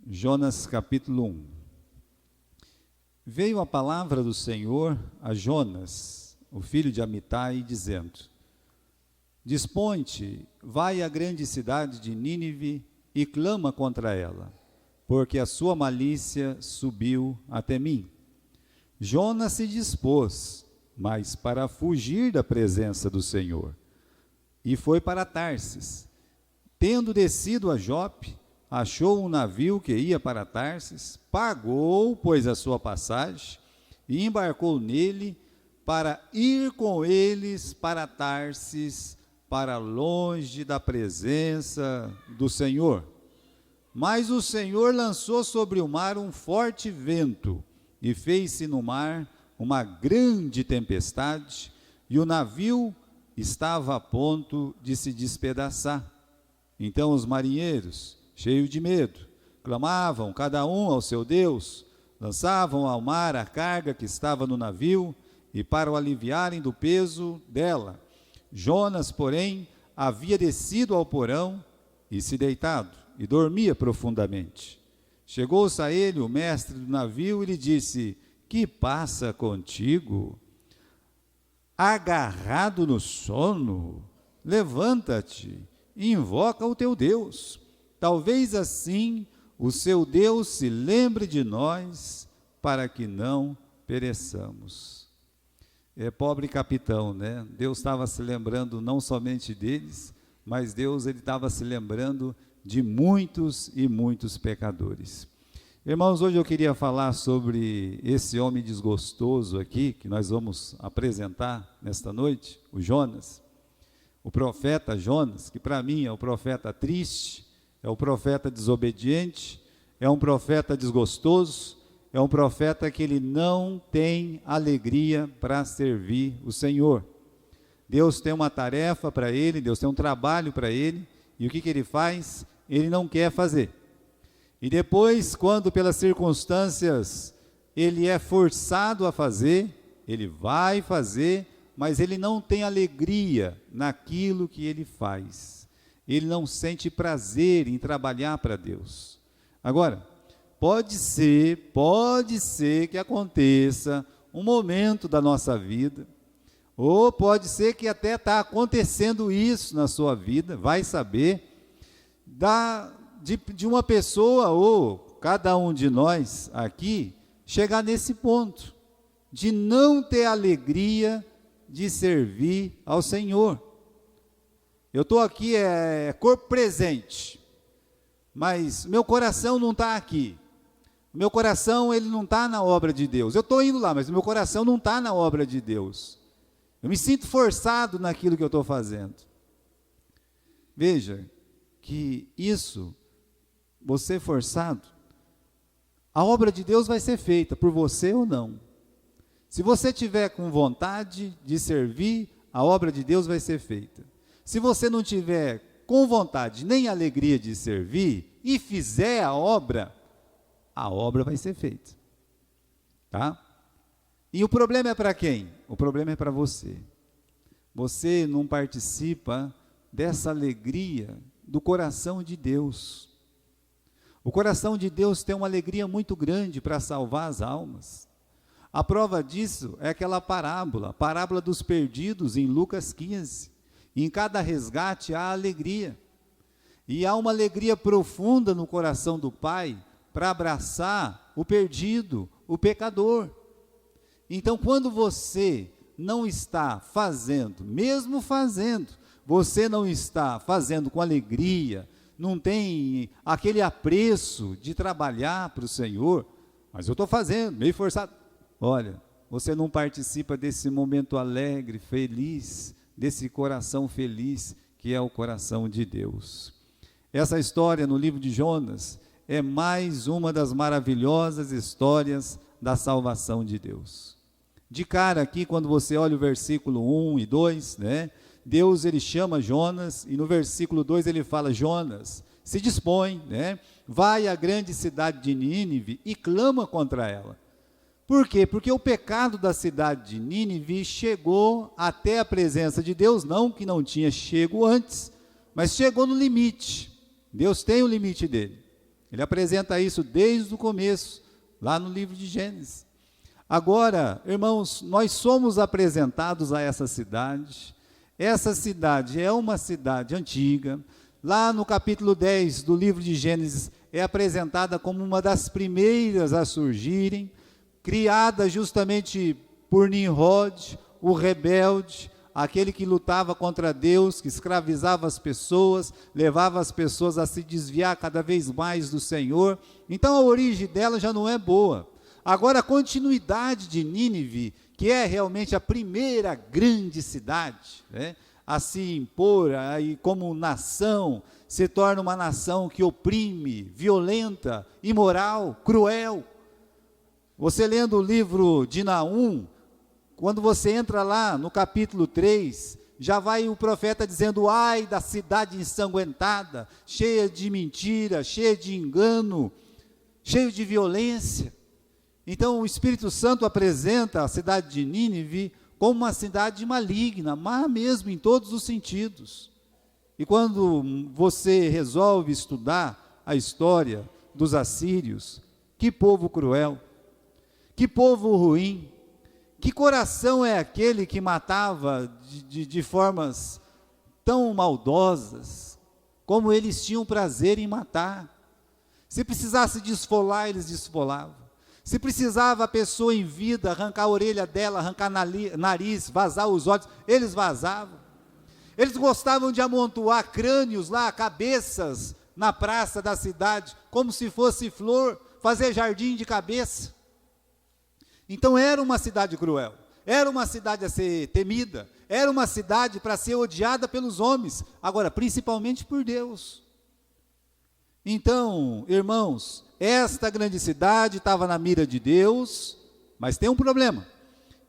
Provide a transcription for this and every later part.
Jonas capítulo 1. Veio a palavra do Senhor a Jonas, o filho de Amitai, dizendo: Dispõe-te, vai à grande cidade de Nínive e clama contra ela, porque a sua malícia subiu até mim. Jonas se dispôs, mas para fugir da presença do Senhor, e foi para Tarsis. Tendo descido a Jope, achou um navio que ia para Tarsis, pagou, pois, a sua passagem, e embarcou nele para ir com eles para Tarsis, para longe da presença do Senhor. Mas o Senhor lançou sobre o mar um forte vento, e fez-se no mar uma grande tempestade, e o navio estava a ponto de se despedaçar. Então os marinheiros, cheios de medo, clamavam cada um ao seu Deus, lançavam ao mar a carga que estava no navio, e para o aliviarem do peso dela, Jonas, porém, havia descido ao porão e se deitado, e dormia profundamente. Chegou-se a ele o mestre do navio e lhe disse: Que passa contigo? Agarrado no sono, levanta-te e invoca o teu Deus. Talvez assim o seu Deus se lembre de nós, para que não pereçamos. Pobre capitão, né? Deus estava se lembrando não somente deles, mas Deus estava se lembrando de muitos e muitos pecadores. Irmãos, hoje eu queria falar sobre esse homem desgostoso aqui, que nós vamos apresentar nesta noite, o Jonas, o profeta Jonas, que para mim é o profeta triste, é o profeta desobediente, é um profeta desgostoso, é um profeta que ele não tem alegria para servir o Senhor. Deus tem uma tarefa para ele, Deus tem um trabalho para ele, e o que ele faz? Ele não quer fazer. E depois, quando pelas circunstâncias ele é forçado a fazer, ele vai fazer, mas ele não tem alegria naquilo que ele faz. Ele não sente prazer em trabalhar para Deus. Agora, pode ser que aconteça um momento da nossa vida, ou pode ser que até está acontecendo isso na sua vida, vai saber, de uma pessoa, ou cada um de nós aqui, chegar nesse ponto, de não ter alegria de servir ao Senhor. Eu estou aqui, corpo presente, mas meu coração não está aqui. Meu coração, ele não está na obra de Deus. Eu estou indo lá, mas meu coração não está na obra de Deus. Eu me sinto forçado naquilo que eu estou fazendo. Veja que isso, você forçado, a obra de Deus vai ser feita por você ou não. Se você tiver com vontade de servir, a obra de Deus vai ser feita. Se você não tiver com vontade nem alegria de servir e fizer a obra vai ser feita. Tá? E o problema é para quem? O problema é para você. Você não participa dessa alegria do coração de Deus. O coração de Deus tem uma alegria muito grande para salvar as almas. A prova disso é aquela parábola, a parábola dos perdidos em Lucas 15. Em cada resgate há alegria. E há uma alegria profunda no coração do Pai para abraçar o perdido, o pecador. Então, quando você não está fazendo, mesmo fazendo, você não está fazendo com alegria, não tem aquele apreço de trabalhar para o Senhor, mas eu estou fazendo, meio forçado. Olha, você não participa desse momento alegre, feliz, desse coração feliz que é o coração de Deus. Essa história no livro de Jonas é mais uma das maravilhosas histórias da salvação de Deus. De cara aqui, quando você olha o versículo 1 e 2, né, Deus ele chama Jonas, e no versículo 2 ele fala: Jonas, se dispõe, né, vai à grande cidade de Nínive e clama contra ela. Por quê? Porque o pecado da cidade de Nínive chegou até a presença de Deus, não que não tinha chego antes, mas chegou no limite. Deus tem o limite dele. Ele apresenta isso desde o começo, lá no livro de Gênesis. Agora, irmãos, nós somos apresentados a essa cidade. Essa cidade é uma cidade antiga. Lá no capítulo 10 do livro de Gênesis, é apresentada como uma das primeiras a surgirem, criada justamente por Nimrod, o rebelde, aquele que lutava contra Deus, que escravizava as pessoas, levava as pessoas a se desviar cada vez mais do Senhor. Então a origem dela já não é boa. Agora a continuidade de Nínive, que é realmente a primeira grande cidade, né, a se impor aí como nação, se torna uma nação que oprime, violenta, imoral, cruel. Você lendo o livro de Naum, quando você entra lá no capítulo 3, já vai o profeta dizendo: ai da cidade ensanguentada, cheia de mentira, cheia de engano, cheia de violência. Então o Espírito Santo apresenta a cidade de Nínive como uma cidade maligna, má mesmo em todos os sentidos. E quando você resolve estudar a história dos assírios, que povo cruel, que povo ruim, que coração é aquele que matava de formas tão maldosas, como eles tinham prazer em matar. Se precisasse desfolar, eles desfolavam. Se precisava a pessoa em vida arrancar a orelha dela, arrancar nariz, vazar os olhos, eles vazavam. Eles gostavam de amontoar crânios lá, cabeças, na praça da cidade, como se fosse flor, fazer jardim de cabeça. Então era uma cidade cruel, era uma cidade a ser temida, era uma cidade para ser odiada pelos homens, agora principalmente por Deus. Então, irmãos, esta grande cidade estava na mira de Deus, mas tem um problema.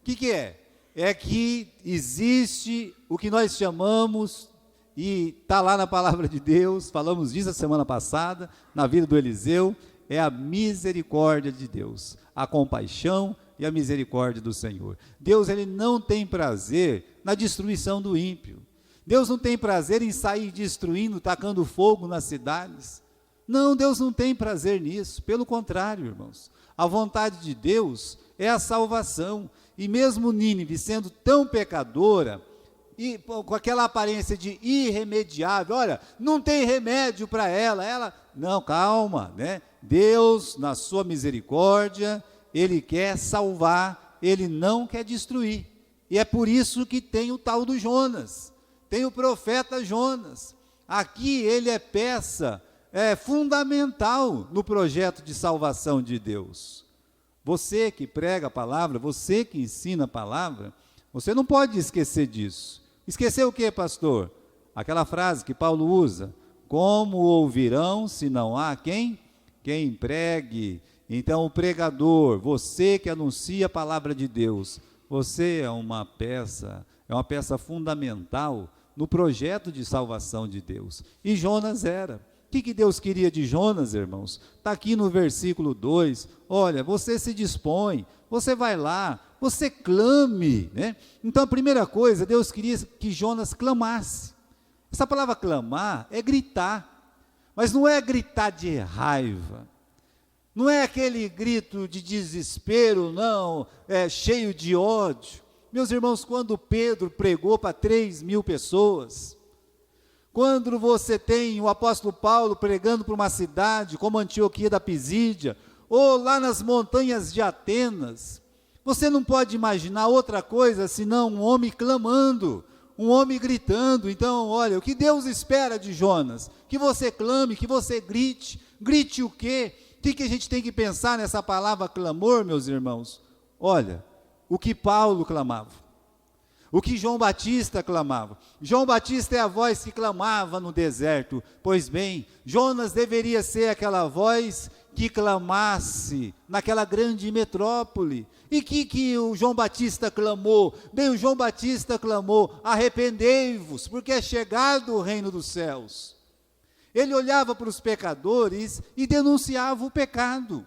O que é? É que existe o que nós chamamos, e está lá na palavra de Deus, falamos disso a semana passada, na vida do Eliseu, é a misericórdia de Deus, a compaixão e a misericórdia do Senhor. Deus, ele não tem prazer na destruição do ímpio. Deus não tem prazer em sair destruindo, tacando fogo nas cidades. Não, Deus não tem prazer nisso, pelo contrário, irmãos. A vontade de Deus é a salvação, e mesmo Nínive sendo tão pecadora, e com aquela aparência de irremediável, olha, não tem remédio para ela, não, calma, né? Deus, na sua misericórdia, ele quer salvar, ele não quer destruir, e é por isso que tem o tal do Jonas, tem o profeta Jonas, aqui ele é peça fundamental no projeto de salvação de Deus. Você que prega a palavra, você que ensina a palavra, você não pode esquecer disso. Esquecer o que, pastor? Aquela frase que Paulo usa: como ouvirão se não há quem pregue? Então o pregador, você que anuncia a palavra de Deus, você é uma peça fundamental no projeto de salvação de Deus. E Jonas era. O que Deus queria de Jonas, irmãos? Está aqui no versículo 2, olha, você se dispõe, você vai lá, você clame, né? Então a primeira coisa, Deus queria que Jonas clamasse. Essa palavra clamar é gritar, mas não é gritar de raiva, não é aquele grito de desespero, não, cheio de ódio. Meus irmãos, quando Pedro pregou para 3.000 pessoas, quando você tem o apóstolo Paulo pregando para uma cidade como Antioquia da Pisídia, ou lá nas montanhas de Atenas, você não pode imaginar outra coisa senão um homem clamando, um homem gritando. Então, olha, o que Deus espera de Jonas? Que você clame, que você grite. Grite o quê? O que a gente tem que pensar nessa palavra clamor, meus irmãos? Olha, o que Paulo clamava. O que João Batista clamava. João Batista é a voz que clamava no deserto. Pois bem, Jonas deveria ser aquela voz que clamasse naquela grande metrópole. E que o João Batista clamou? Bem, o João Batista clamou: arrependei-vos, porque é chegado o reino dos céus. Ele olhava para os pecadores e denunciava o pecado.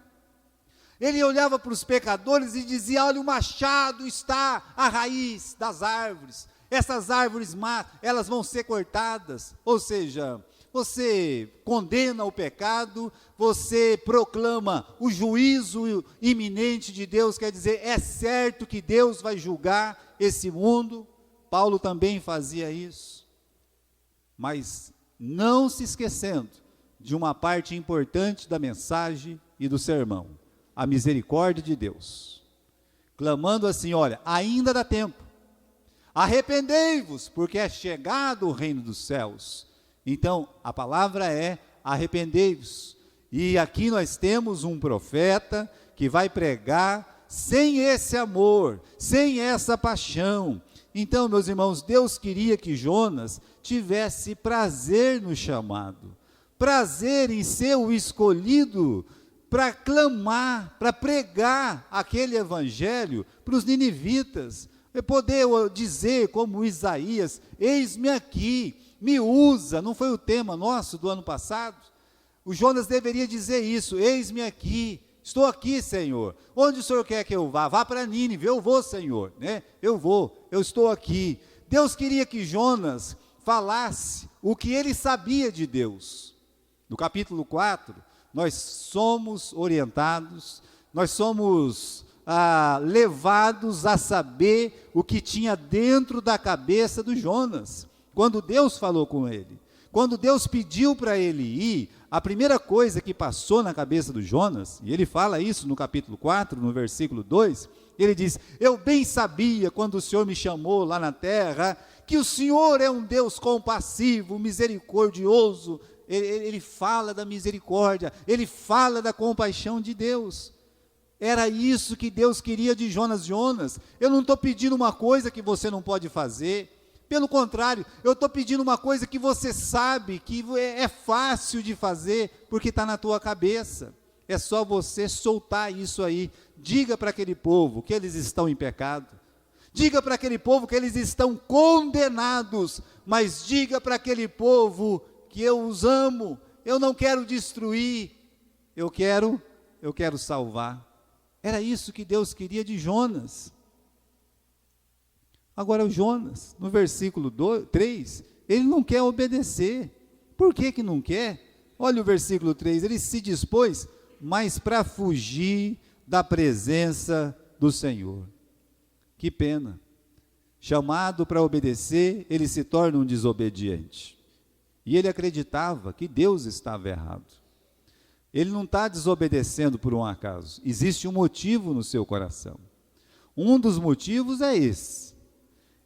Ele olhava para os pecadores e dizia: olha, o machado está à raiz das árvores, essas árvores más, elas vão ser cortadas. Ou seja, você condena o pecado, você proclama o juízo iminente de Deus, quer dizer, é certo que Deus vai julgar esse mundo. Paulo também fazia isso, mas não se esquecendo de uma parte importante da mensagem e do sermão, a misericórdia de Deus, clamando assim: olha, ainda dá tempo, arrependei-vos, porque é chegado o reino dos céus. Então, a palavra é: arrependei-vos. E aqui nós temos um profeta que vai pregar sem esse amor, sem essa paixão. Então, meus irmãos, Deus queria que Jonas tivesse prazer no chamado, prazer em ser o escolhido para clamar, para pregar aquele evangelho para os ninivitas, poder dizer como Isaías: eis-me aqui, me usa. Não foi o tema nosso do ano passado? O Jonas deveria dizer isso: eis-me aqui, estou aqui, Senhor. Onde o Senhor quer que eu vá? Vá para Nínive. Eu vou, Senhor, né? Eu vou, eu estou aqui. Deus queria que Jonas falasse o que ele sabia de Deus. No capítulo 4, nós somos orientados, nós somos levados a saber o que tinha dentro da cabeça do Jonas, quando Deus falou com ele. Quando Deus pediu para ele ir, a primeira coisa que passou na cabeça do Jonas, e ele fala isso no capítulo 4, no versículo 2, ele diz: eu bem sabia, quando o Senhor me chamou lá na terra, que o Senhor é um Deus compassivo, misericordioso. Ele fala da misericórdia, ele fala da compaixão de Deus. Era isso que Deus queria de Jonas. Jonas, eu não estou pedindo uma coisa que você não pode fazer, pelo contrário, eu estou pedindo uma coisa que você sabe, que é fácil de fazer, porque está na tua cabeça. É só você soltar isso aí. Diga para aquele povo que eles estão em pecado, diga para aquele povo que eles estão condenados, mas diga para aquele povo que eu os amo, eu não quero destruir, eu quero salvar. Era isso que Deus queria de Jonas. Agora o Jonas, no versículo 3, ele não quer obedecer. Por que não quer? Olha o versículo 3, ele se dispôs, mas para fugir da presença do Senhor. Que pena. Chamado para obedecer, ele se torna um desobediente. E ele acreditava que Deus estava errado. Ele não está desobedecendo por um acaso. Existe um motivo no seu coração. Um dos motivos é esse.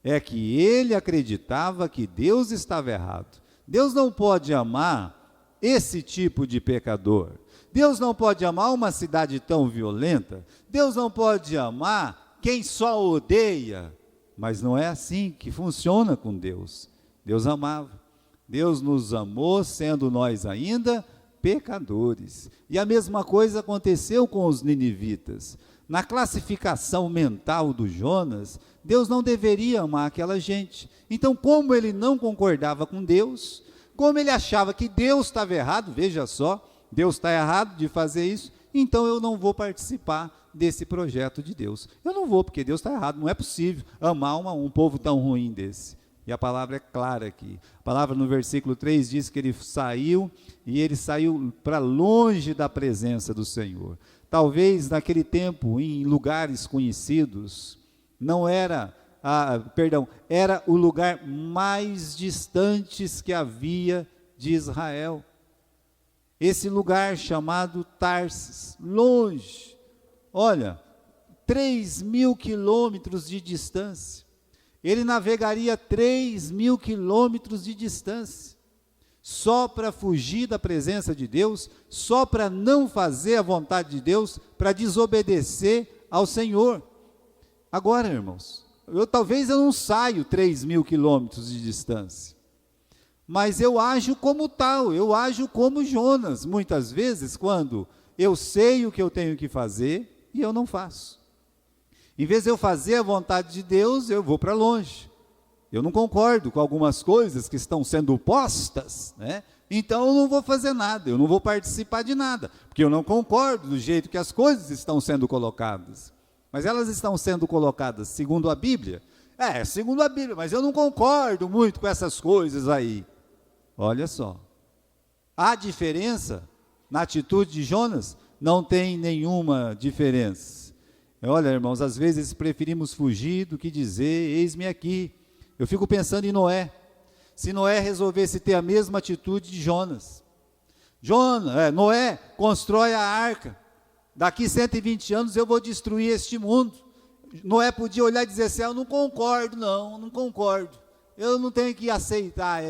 É que ele acreditava que Deus estava errado. Deus não pode amar esse tipo de pecador. Deus não pode amar uma cidade tão violenta. Deus não pode amar quem só odeia. Mas não é assim que funciona com Deus. Deus amava. Deus nos amou sendo nós ainda pecadores. E a mesma coisa aconteceu com os ninivitas. Na classificação mental do Jonas, Deus não deveria amar aquela gente. Então, como ele não concordava com Deus, como ele achava que Deus estava errado, veja só, Deus está errado de fazer isso, então eu não vou participar desse projeto de Deus. Eu não vou, porque Deus está errado, não é possível amar um povo tão ruim desse. E a palavra é clara aqui. A palavra no versículo 3 diz que ele saiu para longe da presença do Senhor. Talvez naquele tempo, em lugares conhecidos, era o lugar mais distante que havia de Israel. Esse lugar chamado Tarsis, longe. Olha, 3.000 quilômetros de distância. Ele navegaria 3.000 quilômetros de distância, só para fugir da presença de Deus, só para não fazer a vontade de Deus, para desobedecer ao Senhor. Agora, irmãos, talvez eu não saio 3.000 quilômetros de distância, mas eu ajo como tal, eu ajo como Jonas, muitas vezes, quando eu sei o que eu tenho que fazer e eu não faço. Em vez de eu fazer a vontade de Deus, eu vou para longe. Eu não concordo com algumas coisas que estão sendo postas, né? Então eu não vou fazer nada, eu não vou participar de nada, porque eu não concordo do jeito que as coisas estão sendo colocadas. Mas elas estão sendo colocadas segundo a Bíblia? Segundo a Bíblia, mas eu não concordo muito com essas coisas aí. Olha só, Há diferença na atitude de Jonas? Não tem nenhuma diferença. Olha, irmãos, às vezes preferimos fugir do que dizer, eis-me aqui. Eu fico pensando em Noé. Se Noé resolvesse ter a mesma atitude de Jonas. Noé constrói a arca. Daqui 120 anos eu vou destruir este mundo. Noé podia olhar e dizer assim, eu não concordo, não concordo. Eu não tenho que aceitar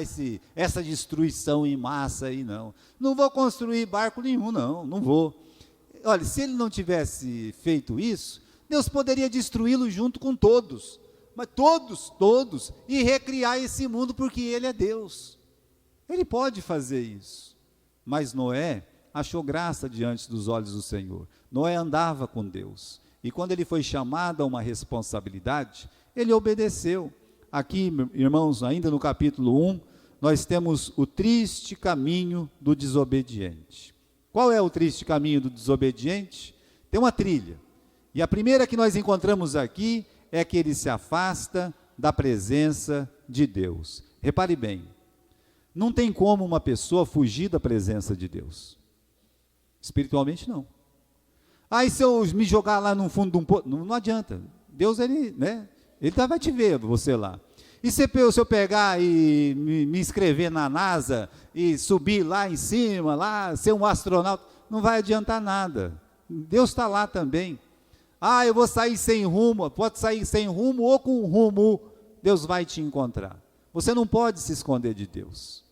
essa destruição em massa aí, não. Não vou construir barco nenhum, não vou. Olha, se ele não tivesse feito isso, Deus poderia destruí-lo junto com todos, mas todos, e recriar esse mundo, porque Ele é Deus. Ele pode fazer isso. Mas Noé achou graça diante dos olhos do Senhor. Noé andava com Deus. E quando ele foi chamado a uma responsabilidade, ele obedeceu. Aqui, irmãos, ainda no capítulo 1, nós temos o triste caminho do desobediente. Qual é o triste caminho do desobediente? Tem uma trilha. E a primeira que nós encontramos aqui é que ele se afasta da presença de Deus. Repare bem, não tem como uma pessoa fugir da presença de Deus. Espiritualmente, não. E se eu me jogar lá no fundo de um poço? Não adianta. Deus, ele vai te ver, você lá. E se eu pegar e me inscrever na NASA e subir lá em cima, lá, ser um astronauta, não vai adiantar nada. Deus está lá também. Eu vou sair sem rumo, pode sair sem rumo ou com rumo, Deus vai te encontrar. Você não pode se esconder de Deus.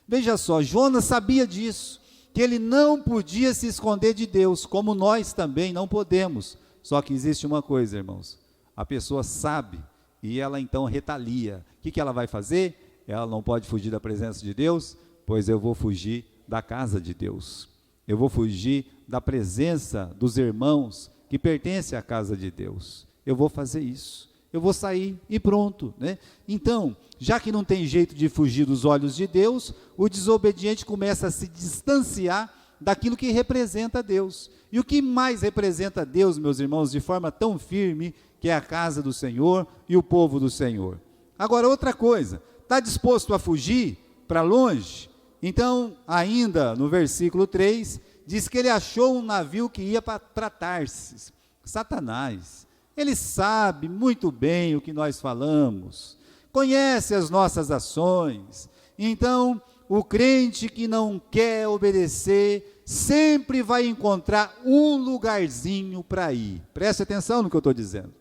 Veja só, Jonas sabia disso, que ele não podia se esconder de Deus, como nós também não podemos. Só que existe uma coisa, irmãos, a pessoa sabe, e ela então retalia. O que ela vai fazer? Ela não pode fugir da presença de Deus, pois eu vou fugir da casa de Deus. Eu vou fugir da presença dos irmãos que pertencem à casa de Deus. Eu vou fazer isso. Eu vou sair e pronto, né? Então, já que não tem jeito de fugir dos olhos de Deus, o desobediente começa a se distanciar daquilo que representa Deus. E o que mais representa Deus, meus irmãos, de forma tão firme, que é a casa do Senhor e o povo do Senhor. Agora, outra coisa, está disposto a fugir para longe? Então, ainda no versículo 3, diz que ele achou um navio que ia para Tarsis. Satanás, ele sabe muito bem o que nós falamos, conhece as nossas ações. Então, o crente que não quer obedecer, sempre vai encontrar um lugarzinho para ir. Preste atenção no que eu estou dizendo.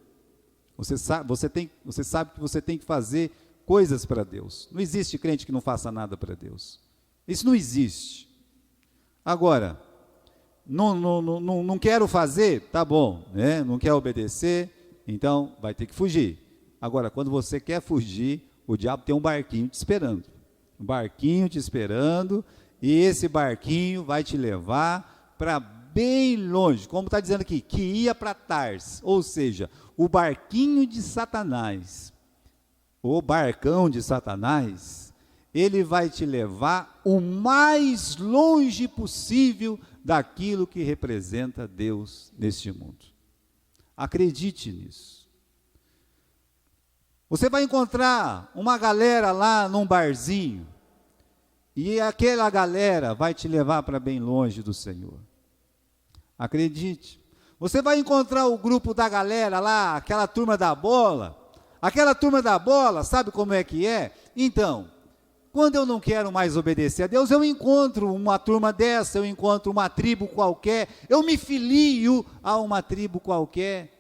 Você sabe que você tem que fazer coisas para Deus. Não existe crente que não faça nada para Deus. Isso não existe. Agora, não quero fazer, tá bom, né? Não quer obedecer, então vai ter que fugir. Agora, quando você quer fugir, o diabo tem um barquinho te esperando. Um barquinho te esperando, e esse barquinho vai te levar para bem longe, como está dizendo aqui, que ia para Tarsis, ou seja, o barquinho de Satanás, o barcão de Satanás, ele vai te levar o mais longe possível daquilo que representa Deus neste mundo. Acredite nisso. Você vai encontrar uma galera lá num barzinho, e aquela galera vai te levar para bem longe do Senhor. Acredite. Você vai encontrar o grupo da galera lá, aquela turma da bola. Aquela turma da bola, sabe como é que é? Então, quando eu não quero mais obedecer a Deus, eu encontro uma turma dessa, eu encontro uma tribo qualquer, eu me filio a uma tribo qualquer.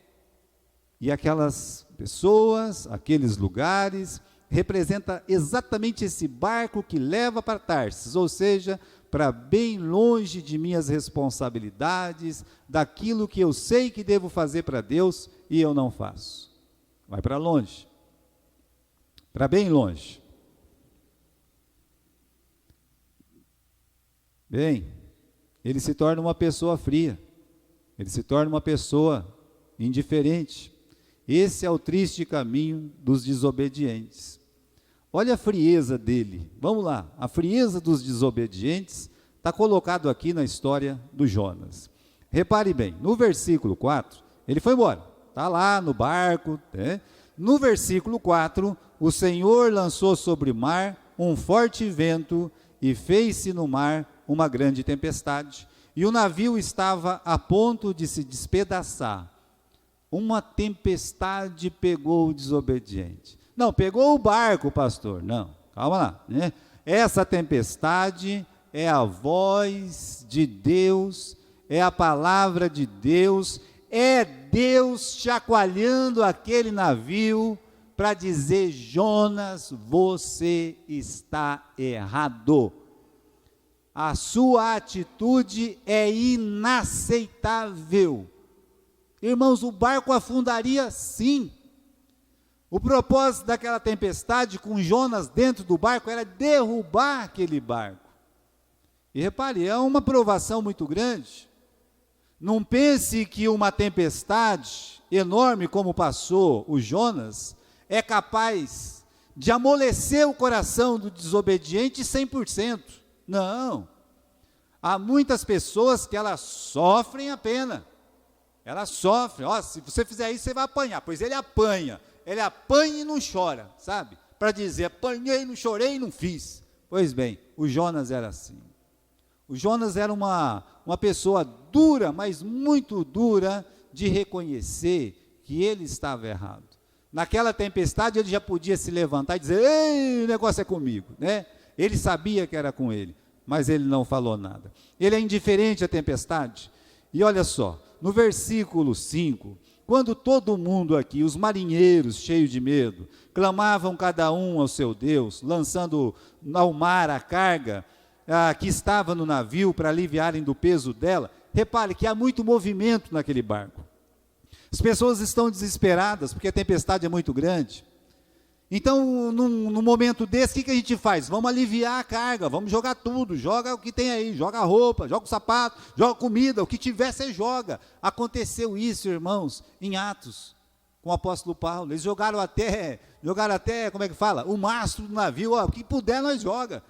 E aquelas pessoas, aqueles lugares, representa exatamente esse barco que leva para Tarsis, ou seja, para bem longe de minhas responsabilidades, daquilo que eu sei que devo fazer para Deus e eu não faço. Vai para longe, para bem longe. Bem, ele se torna uma pessoa fria, ele se torna uma pessoa indiferente. Esse é o triste caminho dos desobedientes. Olha a frieza dele. Vamos lá, a frieza dos desobedientes está colocado aqui na história do Jonas. Repare bem, no versículo 4, ele foi embora, está lá no barco, né? No versículo 4, o Senhor lançou sobre o mar um forte vento e fez-se no mar uma grande tempestade, e o navio estava a ponto de se despedaçar. Uma tempestade pegou o desobediente. Não, pegou o barco, pastor. Não, calma lá, né? Essa tempestade é a voz de Deus, é a palavra de Deus, é Deus chacoalhando aquele navio para dizer: Jonas, você está errado. A sua atitude é inaceitável. Irmãos, o barco afundaria sim. O propósito daquela tempestade com Jonas dentro do barco era derrubar aquele barco. E repare, é uma provação muito grande. Não pense que uma tempestade enorme como passou o Jonas é capaz de amolecer o coração do desobediente 100%. Não. Há muitas pessoas que elas sofrem a pena. Elas sofrem. Ó, se você fizer isso, você vai apanhar. Pois ele apanha. Ele apanha e não chora, sabe? Para dizer: apanhei, não chorei e não fiz. Pois bem, o Jonas era assim. O Jonas era uma pessoa dura, mas muito dura, de reconhecer que ele estava errado. Naquela tempestade ele já podia se levantar e dizer: ei, o negócio é comigo, né? Ele sabia que era com ele, mas ele não falou nada. Ele é indiferente à tempestade. E olha só, no versículo 5, quando todo mundo aqui, os marinheiros cheios de medo, clamavam cada um ao seu Deus, lançando ao mar a carga que estava no navio para aliviarem do peso dela, repare que há muito movimento naquele barco. As pessoas estão desesperadas porque a tempestade é muito grande. Então, num momento desse, o que a gente faz? Vamos aliviar a carga, vamos jogar tudo, joga o que tem aí, joga a roupa, joga o sapato, joga comida, o que tiver você joga. Aconteceu isso, irmãos, em Atos, com o apóstolo Paulo. Eles jogaram até, como é que fala? O mastro do navio, ó, o que puder nós joga.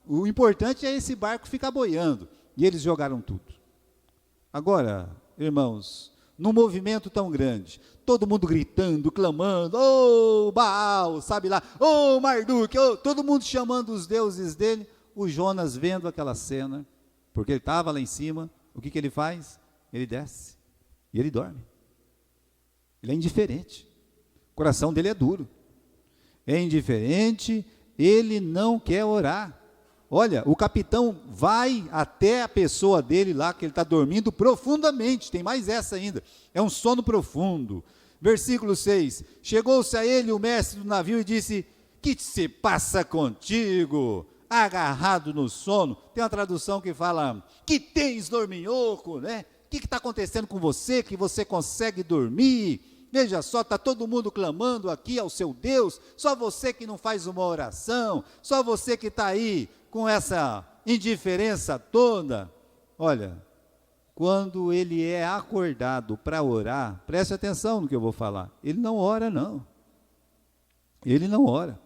O importante é esse barco ficar boiando. E eles jogaram tudo. Agora, irmãos, num movimento tão grande, todo mundo gritando, clamando: ô Baal, sabe lá, ô Marduk, todo mundo chamando os deuses dele. O Jonas, vendo aquela cena, porque ele estava lá em cima, o que ele faz? Ele desce e ele dorme. Ele é indiferente, o coração dele é duro, é indiferente, ele não quer orar. Olha, o capitão vai até a pessoa dele lá, que ele está dormindo profundamente, tem mais essa ainda, é um sono profundo. Versículo 6, chegou-se a ele o mestre do navio e disse: que se passa contigo, agarrado no sono? Tem uma tradução que fala: que tens, dorminhoco, né? O que está acontecendo com você, que você consegue dormir? Veja só, está todo mundo clamando aqui ao seu Deus, só você que não faz uma oração, só você que está aí com essa indiferença toda. Olha, quando ele é acordado para orar, preste atenção no que eu vou falar, ele não ora não, ele não ora,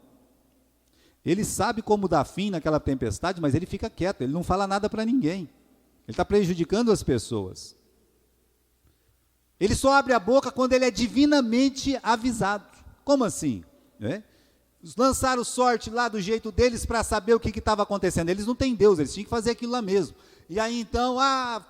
ele sabe como dar fim naquela tempestade, mas ele fica quieto, ele não fala nada para ninguém, ele está prejudicando as pessoas. Ele só abre a boca quando ele é divinamente avisado. Como assim? Lançaram sorte lá do jeito deles para saber o que estava acontecendo. Eles não têm Deus, eles tinham que fazer aquilo lá mesmo. E aí então,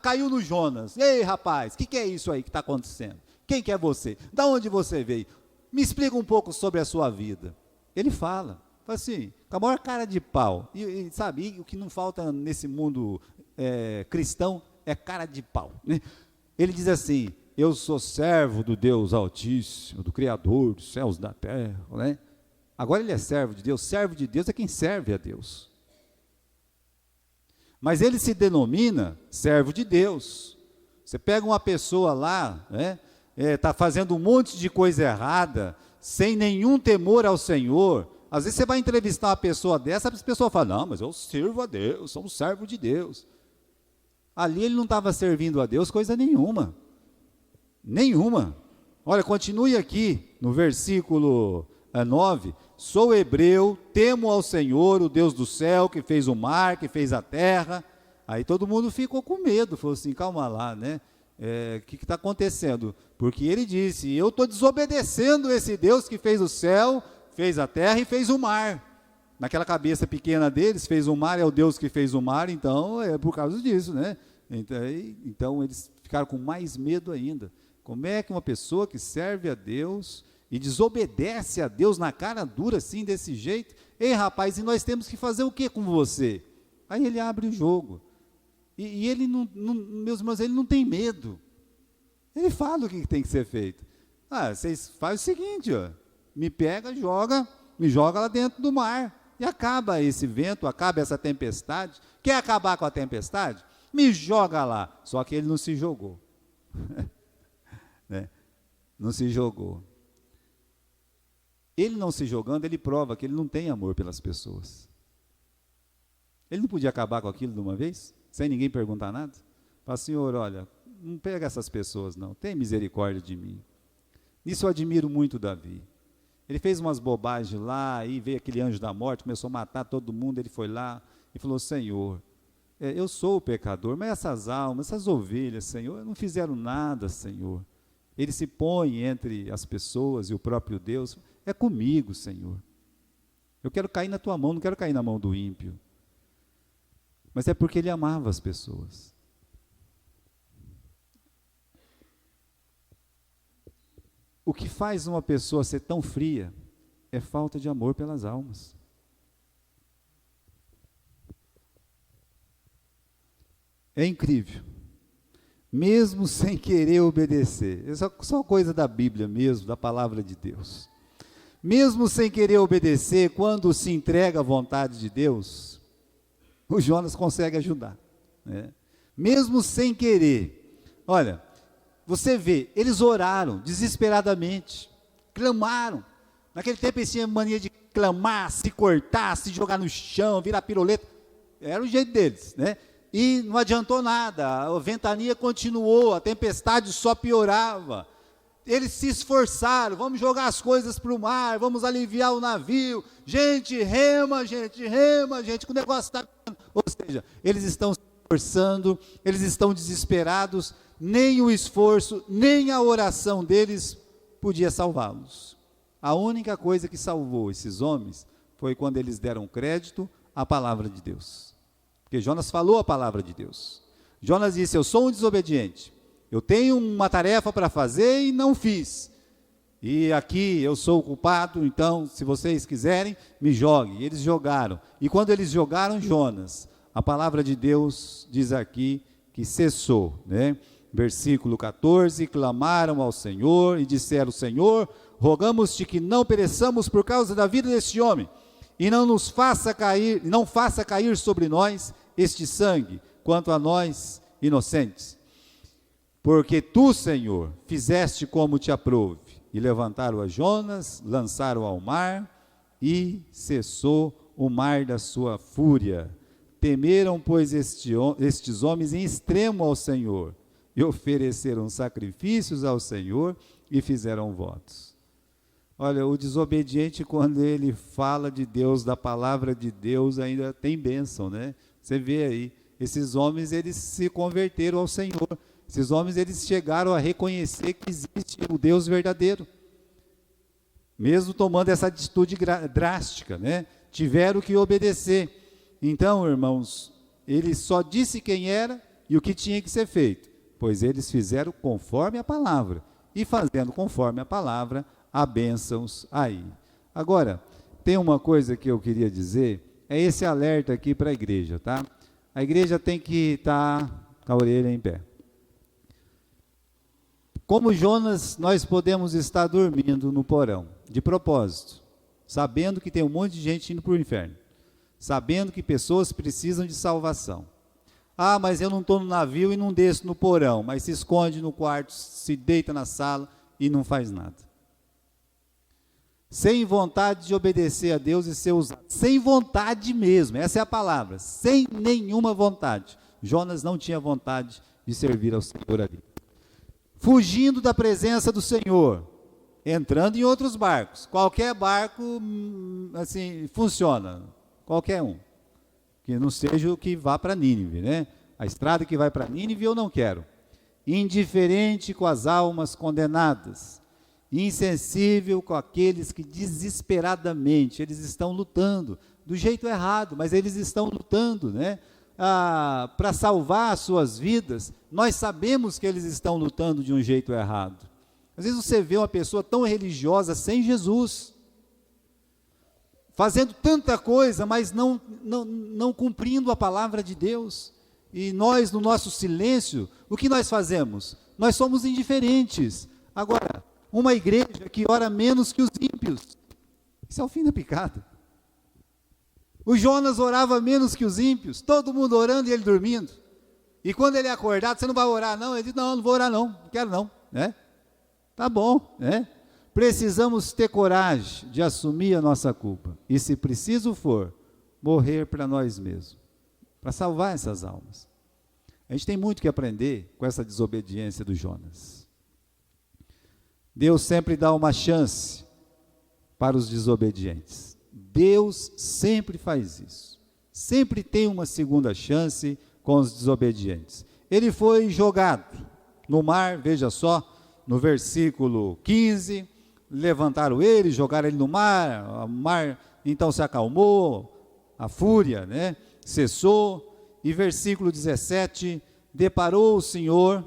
caiu no Jonas. Ei, rapaz, o que é isso aí que está acontecendo? Quem que é você? Da onde você veio? Me explica um pouco sobre a sua vida. Ele fala assim, com a maior cara de pau. E sabe, o que não falta nesse mundo cristão é cara de pau, né? Ele diz assim: eu sou servo do Deus Altíssimo, do Criador dos céus e da terra, né? Agora ele é servo de Deus é quem serve a Deus. Mas ele se denomina servo de Deus. Você pega uma pessoa lá, né, está fazendo um monte de coisa errada, sem nenhum temor ao Senhor. Às vezes você vai entrevistar uma pessoa dessa, a pessoa fala: não, mas eu sirvo a Deus, sou um servo de Deus. Ali ele não estava servindo a Deus coisa nenhuma. Nenhuma. Olha, continue aqui no versículo 9, sou hebreu, temo ao Senhor, o Deus do céu, que fez o mar, que fez a terra. Aí todo mundo ficou com medo, falou assim: calma lá, né? O que está acontecendo? Porque ele disse: eu estou desobedecendo esse Deus que fez o céu, fez a terra e fez o mar. naquela cabeça pequena deles, fez o mar, é o Deus que fez o mar, então é por causa disso, né? Então eles ficaram com mais medo ainda. Como é que uma pessoa que serve a Deus e desobedece a Deus na cara dura assim, desse jeito? Ei, rapaz, e nós temos que fazer o que com você? Aí ele abre o jogo. E ele não, meus irmãos, ele não tem medo. Ele fala o que tem que ser feito. Vocês fazem o seguinte, ó, me pega, me joga lá dentro do mar. E acaba esse vento, acaba essa tempestade. Quer acabar com a tempestade? Me joga lá. Só que ele não se jogou. Né? Não se jogou. Ele não se jogando, ele prova que ele não tem amor pelas pessoas. Ele não podia acabar com aquilo de uma vez, sem ninguém perguntar nada? Fala, Senhor, olha, não pega essas pessoas não, tem misericórdia de mim. Nisso eu admiro muito Davi. Ele fez umas bobagens lá, aí veio aquele anjo da morte, começou a matar todo mundo, ele foi lá e falou, Senhor, eu sou o pecador, mas essas almas, essas ovelhas, Senhor, não fizeram nada, Senhor. Ele se põe entre as pessoas e o próprio Deus, é comigo, Senhor. Eu quero cair na tua mão, não quero cair na mão do ímpio. Mas é porque ele amava as pessoas. O que faz uma pessoa ser tão fria é falta de amor pelas almas. É incrível. Mesmo sem querer obedecer. Isso é só coisa da Bíblia mesmo, da palavra de Deus. Mesmo sem querer obedecer, quando se entrega à vontade de Deus, o Jonas consegue ajudar, né? Mesmo sem querer. Olha, você vê, eles oraram desesperadamente, clamaram. Naquele tempo eles tinham mania de clamar, se cortar, se jogar no chão, virar piroleta. Era o jeito deles, né? E não adiantou nada, a ventania continuou, a tempestade só piorava. Eles se esforçaram, vamos jogar as coisas para o mar, vamos aliviar o navio. Gente, rema, gente, que o negócio está... Ou seja, eles estão se esforçando, eles estão desesperados, nem o esforço, nem a oração deles podia salvá-los. A única coisa que salvou esses homens foi quando eles deram crédito à palavra de Deus. Porque Jonas falou a palavra de Deus. Jonas disse, eu sou um desobediente, eu tenho uma tarefa para fazer e não fiz. E aqui eu sou o culpado, então se vocês quiserem, me joguem. E eles jogaram. E quando eles jogaram Jonas, a palavra de Deus diz aqui que cessou, né? Versículo 14, clamaram ao Senhor e disseram, Senhor, rogamos-te que não pereçamos por causa da vida deste homem, e não faça cair sobre nós este sangue, quanto a nós inocentes. Porque tu, Senhor, fizeste como te aprouve, e levantaram a Jonas, lançaram ao mar, e cessou o mar da sua fúria. Temeram, pois, estes homens em extremo ao Senhor, e ofereceram sacrifícios ao Senhor, e fizeram votos. Olha, o desobediente, quando ele fala de Deus, da palavra de Deus, ainda tem bênção, né? Você vê aí, esses homens, eles se converteram ao Senhor. Esses homens, eles chegaram a reconhecer que existe o Deus verdadeiro. Mesmo tomando essa atitude drástica, né? Tiveram que obedecer. Então, irmãos, ele só disse quem era e o que tinha que ser feito, pois eles fizeram conforme a palavra. E fazendo conforme a palavra, há bênçãos aí. Agora, tem uma coisa que eu queria dizer, é esse alerta aqui para a igreja, tá? A igreja tem que estar com a orelha em pé. Como Jonas, nós podemos estar dormindo no porão, de propósito, sabendo que tem um monte de gente indo para o inferno, sabendo que pessoas precisam de salvação. Ah, mas eu não estou no navio e não desço no porão, mas se esconde no quarto, se deita na sala e não faz nada. Sem vontade de obedecer a Deus e ser usado. Sem vontade mesmo, essa é a palavra. Sem nenhuma vontade. Jonas não tinha vontade de servir ao Senhor ali. Fugindo da presença do Senhor. Entrando em outros barcos. Qualquer barco, assim, funciona. Qualquer um. Que não seja o que vá para Nínive, né? A estrada que vai para Nínive eu não quero. Indiferente com as almas condenadas. insensível com aqueles que desesperadamente eles estão lutando, do jeito errado, mas eles estão lutando, né? Para salvar as suas vidas. Nós sabemos que eles estão lutando de um jeito errado. Às vezes você vê uma pessoa tão religiosa sem Jesus, fazendo tanta coisa, mas não cumprindo a palavra de Deus. E nós, no nosso silêncio, o que nós fazemos? Nós somos indiferentes. Agora, uma igreja que ora menos que os ímpios, isso é o fim da picada. O Jonas orava menos que os ímpios, todo mundo orando e ele dormindo. E quando ele é acordado, você não vai orar não? Ele diz, não vou orar não quero não, né? Tá bom, né? Precisamos ter coragem de assumir a nossa culpa. E se preciso for, morrer para nós mesmos, para salvar essas almas. A gente tem muito que aprender com essa desobediência do Jonas. Deus sempre dá uma chance para os desobedientes. Deus sempre faz isso. Sempre tem uma segunda chance com os desobedientes. Ele foi jogado no mar, veja só, no versículo 15, levantaram ele, jogaram ele no mar, o mar então se acalmou, a fúria, né, cessou, e versículo 17, deparou o Senhor,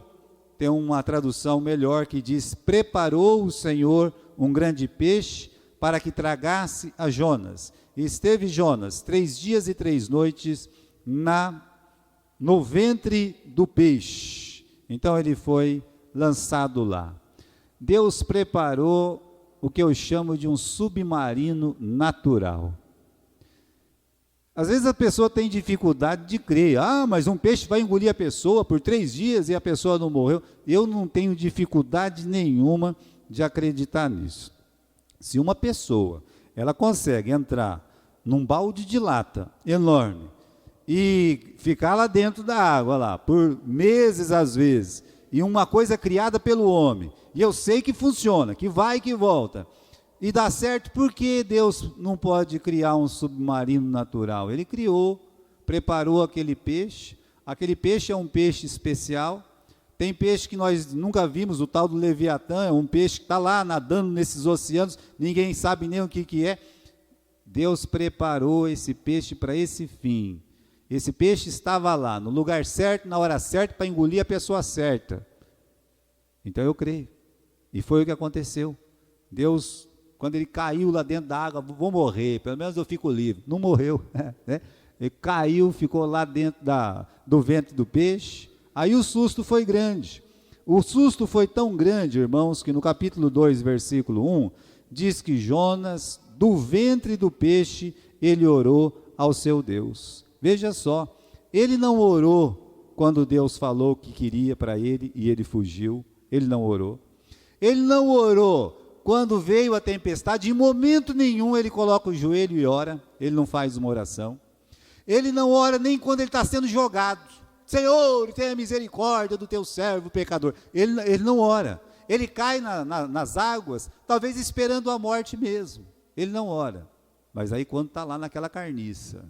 tem uma tradução melhor que diz, preparou o Senhor um grande peixe para que tragasse a Jonas, e esteve Jonas 3 dias e 3 noites no ventre do peixe, então ele foi lançado lá. Deus preparou o que eu chamo de um submarino natural. Às vezes a pessoa tem dificuldade de crer, mas um peixe vai engolir a pessoa por 3 dias e a pessoa não morreu. Eu não tenho dificuldade nenhuma de acreditar nisso. Se uma pessoa, ela consegue entrar num balde de lata enorme e ficar lá dentro da água lá, por meses às vezes, e uma coisa criada pelo homem, e eu sei que funciona, que vai e que volta, e dá certo, por que Deus não pode criar um submarino natural? Ele criou, preparou aquele peixe é um peixe especial, tem peixe que nós nunca vimos, o tal do Leviatã, é um peixe que está lá nadando nesses oceanos, ninguém sabe nem o que é. Deus preparou esse peixe para esse fim. Esse peixe estava lá, no lugar certo, na hora certa, para engolir a pessoa certa. Então eu creio. E foi o que aconteceu. Deus, quando ele caiu lá dentro da água, vou morrer, pelo menos eu fico livre. Não morreu, né? Ele caiu, ficou lá dentro do ventre do peixe. Aí o susto foi grande. O susto foi tão grande, irmãos, que no capítulo 2, versículo 1, diz que Jonas, do ventre do peixe, ele orou ao seu Deus. Veja só, ele não orou quando Deus falou que queria para ele e ele fugiu, ele não orou. Ele não orou quando veio a tempestade, em momento nenhum ele coloca o joelho e ora, ele não faz uma oração. Ele não ora nem quando ele está sendo jogado. Senhor, tenha misericórdia do teu servo pecador. Ele não ora. Ele cai nas águas, talvez esperando a morte mesmo. Ele não ora. Mas aí quando está lá naquela carniça,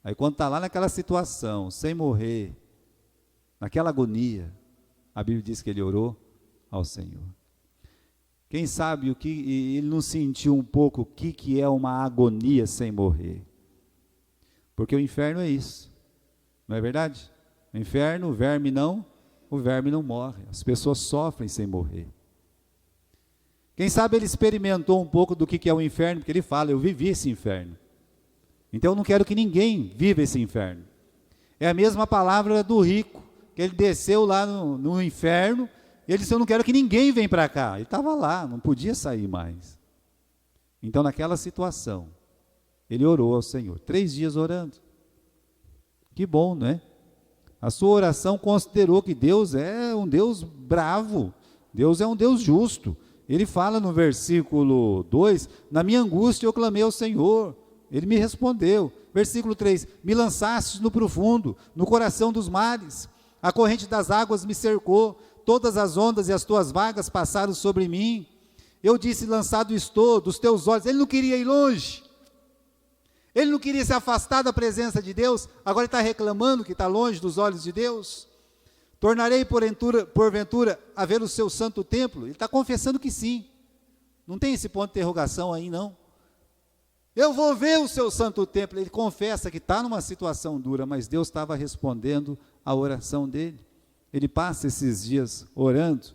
aí quando está lá naquela situação, sem morrer, naquela agonia, a Bíblia diz que ele orou ao Senhor. Quem sabe ele não sentiu um pouco o que é uma agonia sem morrer? Porque o inferno é isso, não é verdade? O inferno, o verme não morre, as pessoas sofrem sem morrer. Quem sabe ele experimentou um pouco do que é o inferno, porque ele fala, eu vivi esse inferno. Então eu não quero que ninguém viva esse inferno. É a mesma palavra do rico, que ele desceu lá no inferno, e ele disse, eu não quero que ninguém venha para cá. Ele estava lá, não podia sair mais. Então naquela situação, ele orou ao Senhor, 3 dias orando. Que bom, não é? A sua oração considerou que Deus é um Deus bravo, Deus é um Deus justo. Ele fala no versículo 2, na minha angústia eu clamei ao Senhor, ele me respondeu. Versículo 3, me lançastes no profundo, no coração dos mares, a corrente das águas me cercou, todas as ondas e as tuas vagas passaram sobre mim. Eu disse, lançado estou dos teus olhos. Ele não queria ir longe, ele não queria se afastar da presença de Deus, agora ele está reclamando que está longe dos olhos de Deus. Tornarei porventura a ver o seu santo templo? Ele está confessando que sim, Não tem esse ponto de interrogação aí, não. Eu vou ver o seu santo templo. Ele confessa que está numa situação dura, mas Deus estava respondendo a oração dele. Ele passa esses dias orando.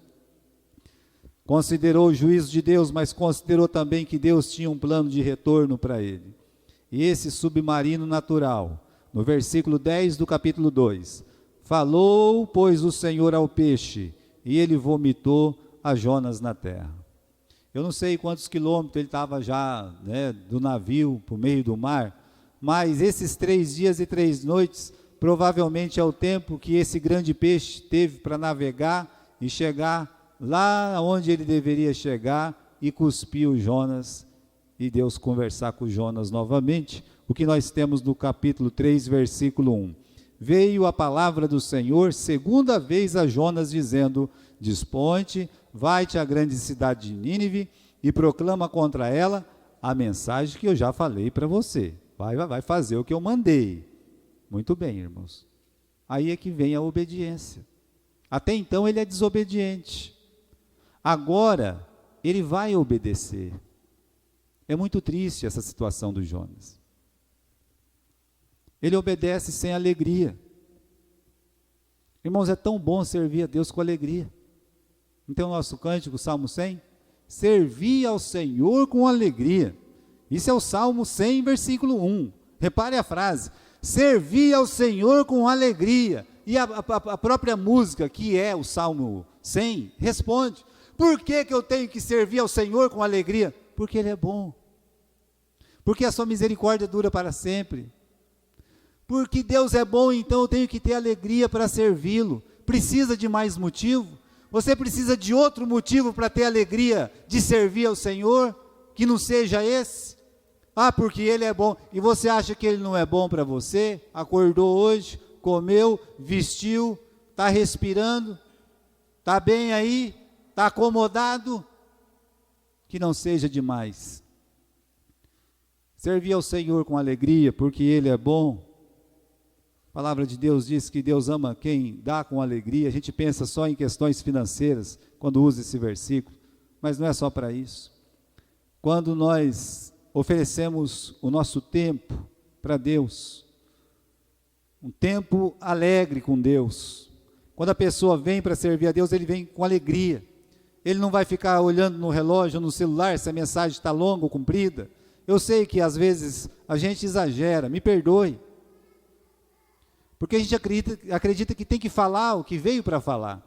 Considerou o juízo de Deus, mas considerou também que Deus tinha um plano de retorno para ele. E esse submarino natural, no versículo 10 do capítulo 2, falou, pois, o Senhor ao peixe, e ele vomitou a Jonas na terra. Eu não sei quantos quilômetros ele estava já, né, do navio para o meio do mar, mas esses 3 dias e 3 noites, provavelmente é o tempo que esse grande peixe teve para navegar e chegar lá onde ele deveria chegar e cuspir o Jonas, e Deus conversar com Jonas novamente. O que nós temos no capítulo 3, versículo 1. Veio a palavra do Senhor segunda vez a Jonas, dizendo: Dispõe-te, vai-te à grande cidade de Nínive e proclama contra ela a mensagem que eu já falei para você. Vai fazer o que eu mandei. Muito bem, irmãos. Aí é que vem a obediência. Até então ele é desobediente. Agora ele vai obedecer. É muito triste essa situação do Jonas. Ele obedece sem alegria. Irmãos, é tão bom servir a Deus com alegria. Não tem o nosso cântico, Salmo 100? Servir ao Senhor com alegria. Isso é o Salmo 100, versículo 1. Repare a frase. Servir ao Senhor com alegria. E a própria música, que é o Salmo 100, responde. Por que eu tenho que servir ao Senhor com alegria? Porque Ele é bom. Porque a sua misericórdia dura para sempre. Porque Deus é bom, então eu tenho que ter alegria para servi-lo. Precisa de mais motivo? Você precisa de outro motivo para ter alegria de servir ao Senhor, que não seja esse? Ah, porque Ele é bom. E você acha que Ele não é bom para você? Acordou hoje, comeu, vestiu, está respirando, está bem aí, está acomodado? Que não seja demais. Servir ao Senhor com alegria, porque Ele é bom. A palavra de Deus diz que Deus ama quem dá com alegria. A gente pensa só em questões financeiras quando usa esse versículo, mas não é só para isso. Quando nós oferecemos o nosso tempo para Deus, um tempo alegre com Deus, quando a pessoa vem para servir a Deus, ele vem com alegria. Ele não vai ficar olhando no relógio ou no celular se a mensagem está longa ou comprida. Eu sei que às vezes a gente exagera, me perdoe. Porque a gente acredita que tem que falar o que veio para falar.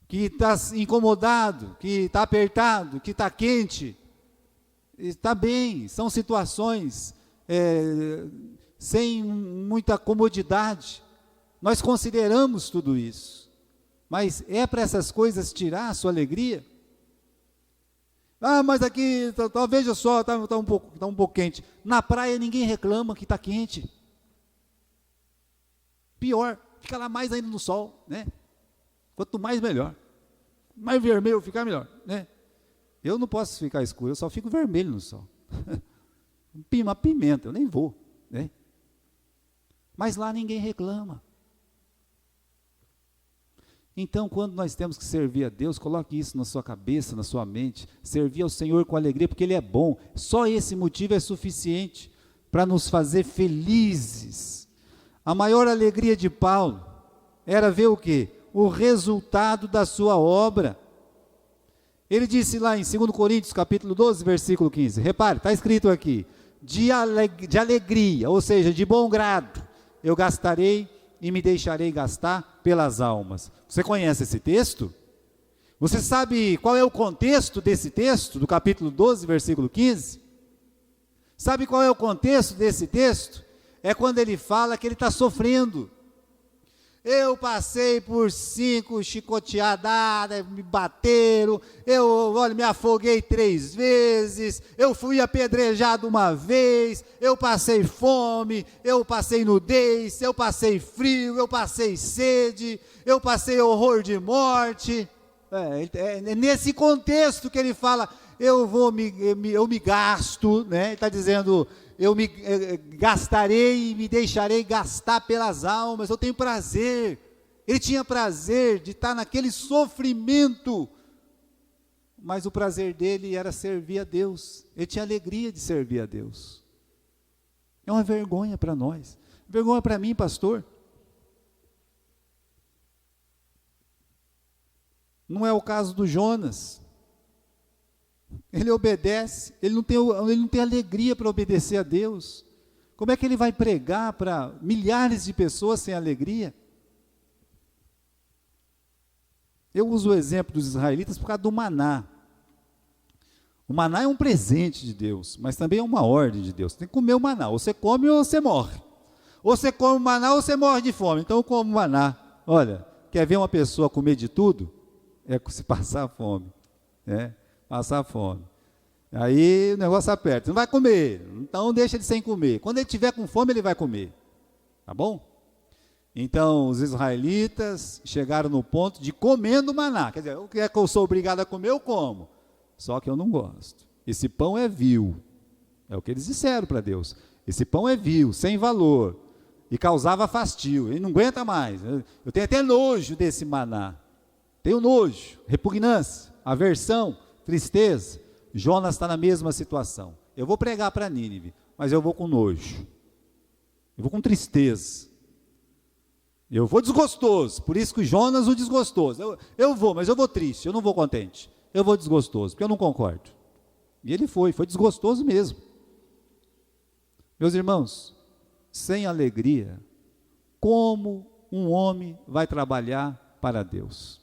Que está incomodado, que está apertado, que está quente. Está bem, são situações sem muita comodidade. Nós consideramos tudo isso. Mas é para essas coisas tirar a sua alegria? Ah, mas aqui, veja só, está um pouco quente. Na praia ninguém reclama que está quente. Pior, fica lá mais ainda no sol, né? Quanto mais melhor. Mais vermelho ficar melhor, né? Eu não posso ficar escuro, eu só fico vermelho no sol. Uma pimenta, eu nem vou, né? Mas lá ninguém reclama. Então, quando nós temos que servir a Deus, coloque isso na sua cabeça, na sua mente, servir ao Senhor com alegria, porque Ele é bom. Só esse motivo é suficiente para nos fazer felizes. A maior alegria de Paulo era ver o quê? O resultado da sua obra. Ele disse lá em 2 Coríntios, capítulo 12, versículo 15, repare, está escrito aqui, de alegria, ou seja, de bom grado, eu gastarei e me deixarei gastar pelas almas. Você conhece esse texto? Você sabe qual é o contexto desse texto, do capítulo 12, versículo 15? Sabe qual é o contexto desse texto? É quando ele fala que ele está sofrendo. Eu passei por 5 chicoteadas, me bateram, me afoguei 3 vezes, eu fui apedrejado 1 vez, eu passei fome, eu passei nudez, eu passei frio, eu passei sede, eu passei horror de morte. É nesse contexto que ele fala, eu me gasto, né? Ele está dizendo, eu me gastarei e me deixarei gastar pelas almas, eu tenho prazer. Ele tinha prazer de estar naquele sofrimento, mas o prazer dele era servir a Deus. Ele tinha alegria de servir a Deus. É uma vergonha para nós. Vergonha para mim, pastor. Não é o caso do Jonas. Ele obedece, ele não tem alegria para obedecer a Deus. Como é que ele vai pregar para milhares de pessoas sem alegria? Eu uso o exemplo dos israelitas por causa do maná. O maná é um presente de Deus, mas também é uma ordem de Deus. Tem que comer o maná, ou você come ou você morre. Ou você come o maná ou você morre de fome. Então eu como o maná. Olha, quer ver uma pessoa comer de tudo? É se passar fome. Passar fome. Aí o negócio aperta. Não vai comer, então deixa ele sem comer. Quando ele tiver com fome, ele vai comer. Tá bom? Então, os israelitas chegaram no ponto de comendo maná. Quer dizer, o que é que eu sou obrigado a comer, eu como. Só que eu não gosto. Esse pão é vil. É o que eles disseram para Deus. Esse pão é vil, sem valor. E causava fastio. Ele não aguenta mais. Eu tenho até nojo desse maná. Tenho nojo, repugnância, aversão, tristeza. Jonas está na mesma situação. Eu vou pregar para Nínive, mas eu vou com nojo. Eu vou com tristeza. Eu vou desgostoso, por isso que Jonas o desgostoso. Eu vou, mas eu vou triste, eu não vou contente. Eu vou desgostoso, porque eu não concordo. E ele foi desgostoso mesmo. Meus irmãos, sem alegria, como um homem vai trabalhar para Deus?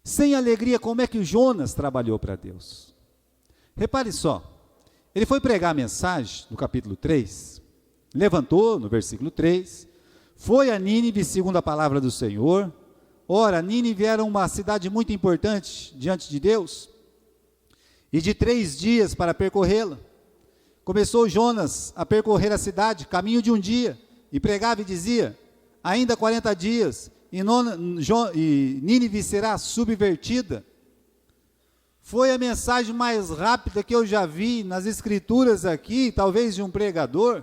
Sem alegria, como é que o Jonas trabalhou para Deus? Repare só, ele foi pregar a mensagem no capítulo 3, levantou no versículo 3, foi a Nínive segundo a palavra do Senhor. Ora, Nínive era uma cidade muito importante diante de Deus, e de 3 dias para percorrê-la. Começou Jonas a percorrer a cidade, caminho de um dia, e pregava e dizia, ainda 40 dias, e Nínive será subvertida. Foi a mensagem mais rápida que eu já vi nas escrituras aqui, talvez de um pregador.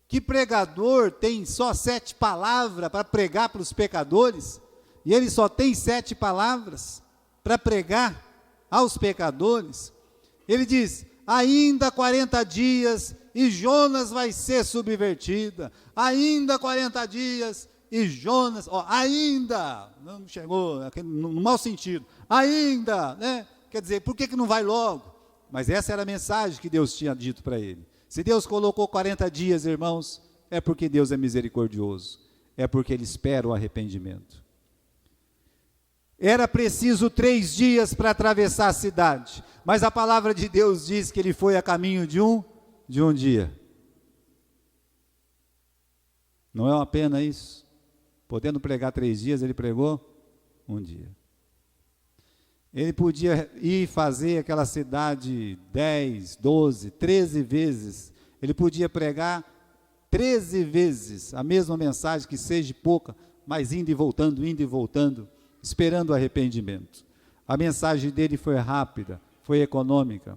Que pregador tem só 7 palavras para pregar para os pecadores? E ele só tem 7 palavras para pregar aos pecadores? Ele diz, ainda 40 dias e Jonas vai ser subvertida. Ainda 40 dias e Jonas, ainda, não chegou, no mau sentido, ainda, né? Quer dizer, por que não vai logo? Mas essa era a mensagem que Deus tinha dito para ele. Se Deus colocou 40 dias, irmãos, é porque Deus é misericordioso, é porque Ele espera o arrependimento. Era preciso 3 dias para atravessar a cidade, mas a palavra de Deus diz que ele foi a caminho de um dia. Não é uma pena isso? Podendo pregar 3 dias, ele pregou 1 dia. Ele podia ir fazer aquela cidade 10, 12, 13 vezes. Ele podia pregar 13 vezes a mesma mensagem, que seja pouca, mas indo e voltando, esperando o arrependimento. A mensagem dele foi rápida, foi econômica.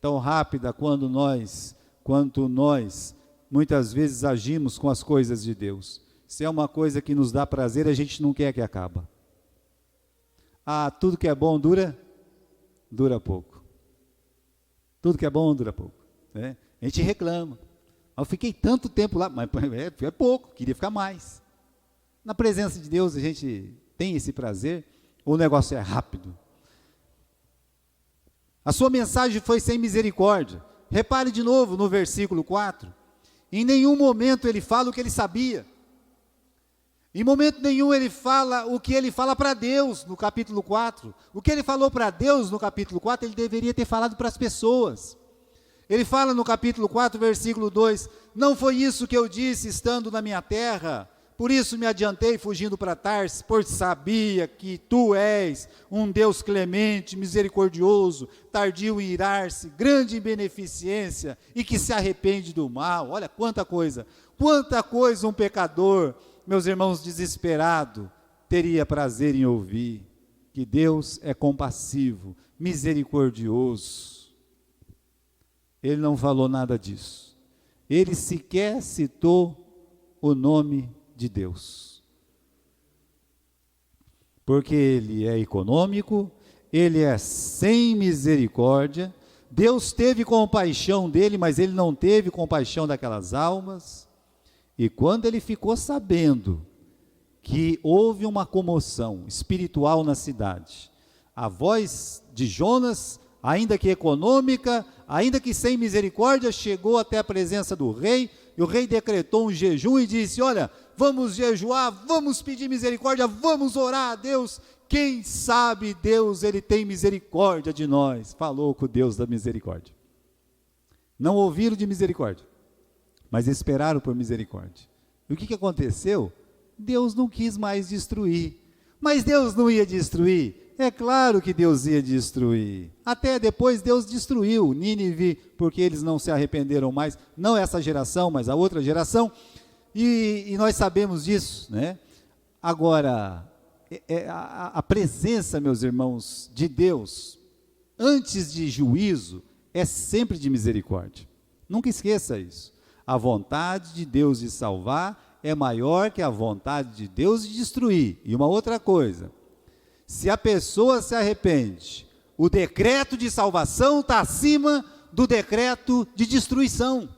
Tão rápida quanto nós muitas vezes agimos com as coisas de Deus. Se é uma coisa que nos dá prazer, a gente não quer que acabe. Tudo que é bom dura pouco. Tudo que é bom dura pouco. Né? A gente reclama. Eu fiquei tanto tempo lá, mas é pouco, queria ficar mais. Na presença de Deus a gente tem esse prazer, o negócio é rápido. A sua mensagem foi sem misericórdia. Repare de novo no versículo 4. Em nenhum momento ele fala o que ele sabia. Em momento nenhum ele fala o que ele fala para Deus no capítulo 4. O que ele falou para Deus no capítulo 4, ele deveria ter falado para as pessoas. Ele fala no capítulo 4, versículo 2, não foi isso que eu disse estando na minha terra, por isso me adiantei fugindo para Tarsis, pois sabia que tu és um Deus clemente, misericordioso, tardio em irar-se, grande em beneficência e que se arrepende do mal. Olha quanta coisa um pecador, meus irmãos, desesperado, teria prazer em ouvir, que Deus é compassivo, misericordioso. Ele não falou nada disso. Ele sequer citou o nome de Deus. porque ele é econômico, ele é sem misericórdia. Deus teve compaixão dele, mas ele não teve compaixão daquelas almas. E quando ele ficou sabendo que houve uma comoção espiritual na cidade, a voz de Jonas, ainda que econômica, ainda que sem misericórdia, chegou até a presença do rei, e o rei decretou um jejum e disse: olha, vamos jejuar, vamos pedir misericórdia, vamos orar a Deus, quem sabe Deus, ele tem misericórdia de nós. Falou com o Deus da misericórdia. Não ouviram de misericórdia, mas esperaram por misericórdia. E o que aconteceu? Deus não quis mais destruir. Mas Deus não ia destruir? É claro que Deus ia destruir. Até depois Deus destruiu Nínive, porque eles não se arrependeram mais, não essa geração, mas a outra geração, e nós sabemos disso, né? Agora, a presença, meus irmãos, de Deus, antes de juízo, é sempre de misericórdia. Nunca esqueça isso. A vontade de Deus de salvar é maior que a vontade de Deus de destruir. E uma outra coisa, se a pessoa se arrepende, o decreto de salvação está acima do decreto de destruição.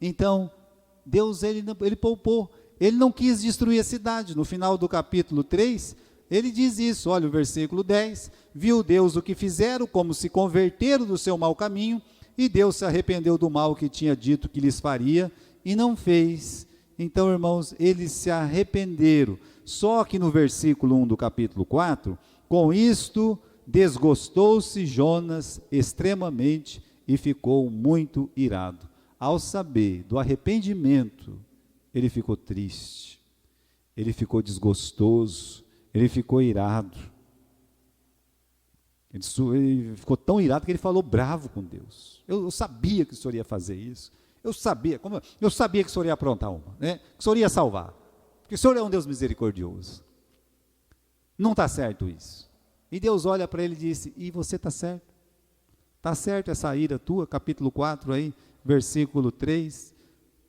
Então, Deus, ele poupou, ele não quis destruir a cidade. No final do capítulo 3, ele diz isso, olha o versículo 10, viu Deus o que fizeram, como se converteram do seu mau caminho, e Deus se arrependeu do mal que tinha dito que lhes faria, e não fez. Então, irmãos, eles se arrependeram. Só que no versículo 1 do capítulo 4, com isto desgostou-se Jonas extremamente e ficou muito irado. Ao saber do arrependimento, ele ficou triste, ele ficou desgostoso, ele ficou irado. Ele ficou tão irado que ele falou bravo com Deus. Eu sabia que o Senhor ia fazer isso. Eu sabia que o Senhor ia aprontar uma, né? Que o Senhor ia salvar. Porque o Senhor é um Deus misericordioso. Não está certo isso. E Deus olha para ele e disse: e você está certo? Está certo essa ira tua? Capítulo 4 aí, versículo 3.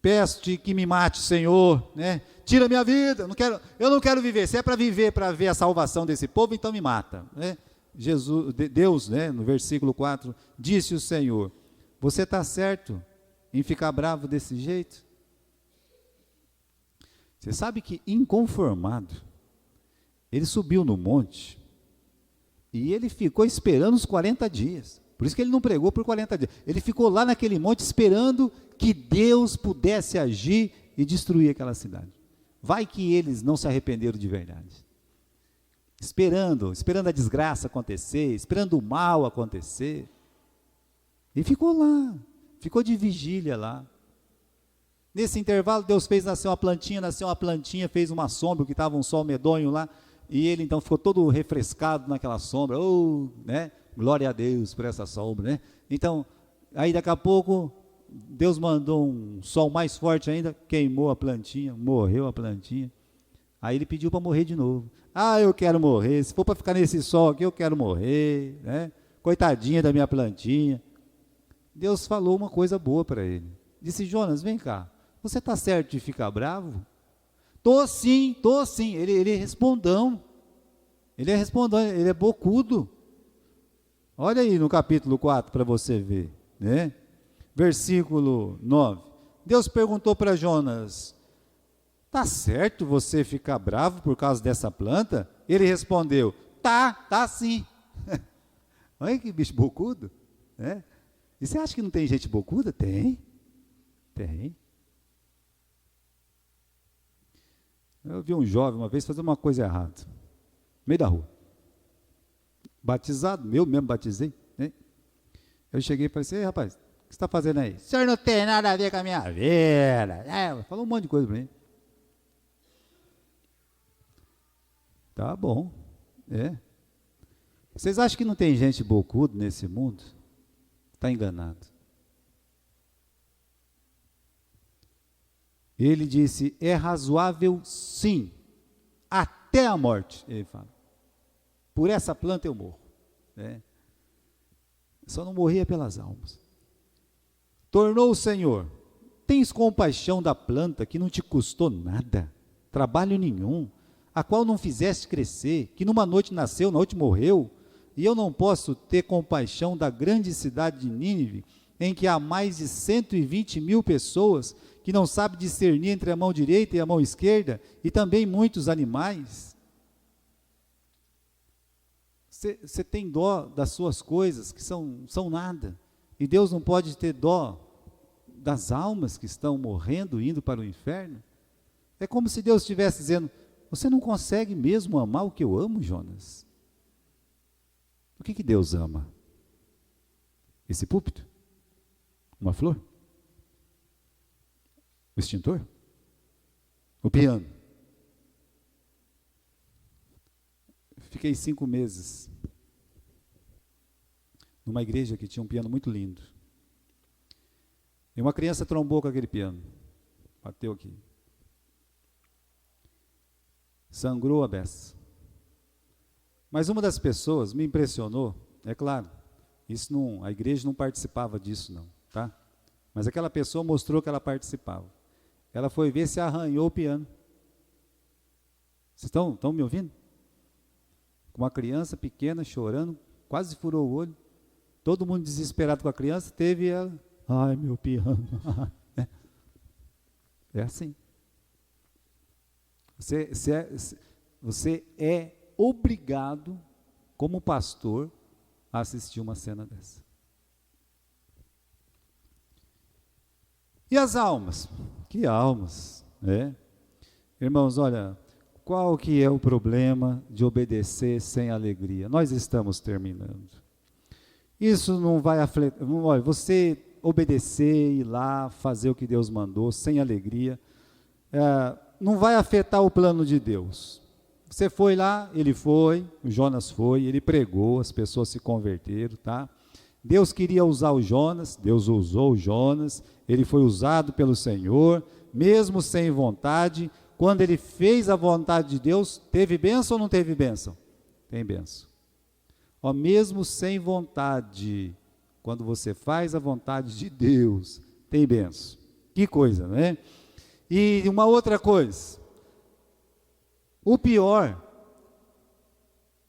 Peço-te que me mate, Senhor, né? Tira minha vida, eu não quero viver. Se é para viver, para ver a salvação desse povo, então me mata, né? Deus, né, no versículo 4, disse o Senhor: você está certo em ficar bravo desse jeito? Você sabe que, inconformado, ele subiu no monte e ele ficou esperando os 40 dias. Por isso que ele não pregou por 40 dias. Ele ficou lá naquele monte esperando que Deus pudesse agir e destruir aquela cidade. Vai que eles não se arrependeram de verdade. Esperando a desgraça acontecer, esperando o mal acontecer. E ficou lá, ficou de vigília lá. Nesse intervalo, Deus fez nasceu uma plantinha, fez uma sombra, que estava um sol medonho lá, e ele então ficou todo refrescado naquela sombra. Né? Glória a Deus por essa sombra, né? Então, aí daqui a pouco, Deus mandou um sol mais forte ainda, queimou a plantinha, morreu a plantinha. Aí ele pediu para morrer de novo. Eu quero morrer, se for para ficar nesse sol aqui, eu quero morrer, né? Coitadinha da minha plantinha. Deus falou uma coisa boa para ele. Disse: Jonas, vem cá, você está certo de ficar bravo? Tô sim. Ele é respondão. Ele é bocudo. Olha aí no capítulo 4 para você ver, né? Versículo 9. Deus perguntou para Jonas: tá certo você ficar bravo por causa dessa planta? Ele respondeu: tá sim. Olha que bicho bocudo, né? E você acha que não tem gente bocuda? Tem. Eu vi um jovem uma vez fazer uma coisa errada, no meio da rua, batizado, eu mesmo batizei, né? Eu cheguei e falei assim: ei, rapaz, o que você está fazendo aí? O senhor não tem nada a ver com a minha vida. Falou um monte de coisa para mim. Tá bom, Vocês acham que não tem gente bocuda nesse mundo? Está enganado. Ele disse: é razoável sim, até a morte, ele fala. Por essa planta eu morro, né? Só não morria pelas almas. Tornou o Senhor: tens compaixão da planta que não te custou nada, trabalho nenhum, a qual não fizeste crescer, que numa noite nasceu, na noite morreu, e eu não posso ter compaixão da grande cidade de Nínive, em que há mais de 120.000 pessoas, que não sabem discernir entre a mão direita e a mão esquerda, e também muitos animais. Você tem dó das suas coisas, que são nada, e Deus não pode ter dó das almas que estão morrendo, indo para o inferno? É como se Deus estivesse dizendo: você não consegue mesmo amar o que eu amo, Jonas? O que Deus ama? Esse púlpito? Uma flor? O extintor? O piano? Fiquei 5 meses numa igreja que tinha um piano muito lindo. E uma criança trombou com aquele piano. Bateu aqui. Sangrou a beça. Mas uma das pessoas me impressionou, é claro, a igreja não participava disso não, tá? Mas aquela pessoa mostrou que ela participava. Ela foi ver se arranhou o piano. Vocês estão me ouvindo? Com uma criança pequena chorando, quase furou o olho. Todo mundo desesperado com a criança, teve ela. Ai, meu piano. É assim. Você é obrigado, como pastor, a assistir uma cena dessa. E as almas? Que almas, né? Irmãos, olha, qual que é o problema de obedecer sem alegria? Nós estamos terminando. Isso não vai afetar, olha, você obedecer, ir lá, fazer o que Deus mandou, sem alegria, não vai afetar o plano de Deus. Você foi lá, ele foi, o Jonas foi, ele pregou, as pessoas se converteram, tá? Deus queria usar o Jonas, Deus usou o Jonas, ele foi usado pelo Senhor, mesmo sem vontade. Quando ele fez a vontade de Deus, teve bênção ou não teve bênção? Tem bênção. Ó, mesmo sem vontade, quando você faz a vontade de Deus, tem bênção. Que coisa, né? E uma outra coisa, o pior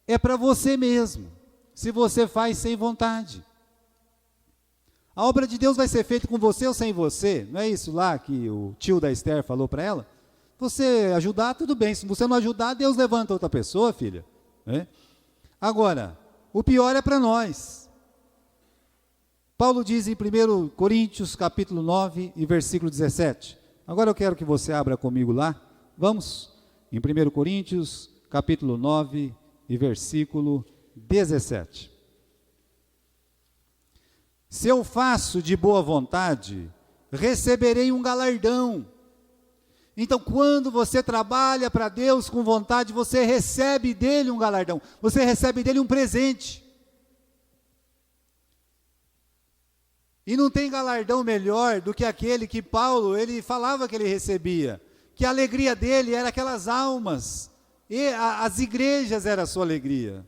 é para você mesmo, se você faz sem vontade. A obra de Deus vai ser feita com você ou sem você? Não é isso lá que o tio da Esther falou para ela? Você ajudar, tudo bem. Se você não ajudar, Deus levanta outra pessoa, filha. Né? Agora, o pior é para nós. Paulo diz em 1 Coríntios, capítulo 9, e versículo 17. Agora eu quero que você abra comigo lá. Vamos? Em 1 Coríntios, capítulo 9, e versículo 17. Se eu faço de boa vontade, receberei um galardão. Então, quando você trabalha para Deus com vontade, você recebe dele um galardão, você recebe dele um presente. E não tem galardão melhor do que aquele que Paulo, ele falava que ele recebia, que a alegria dele era aquelas almas, e as igrejas era a sua alegria.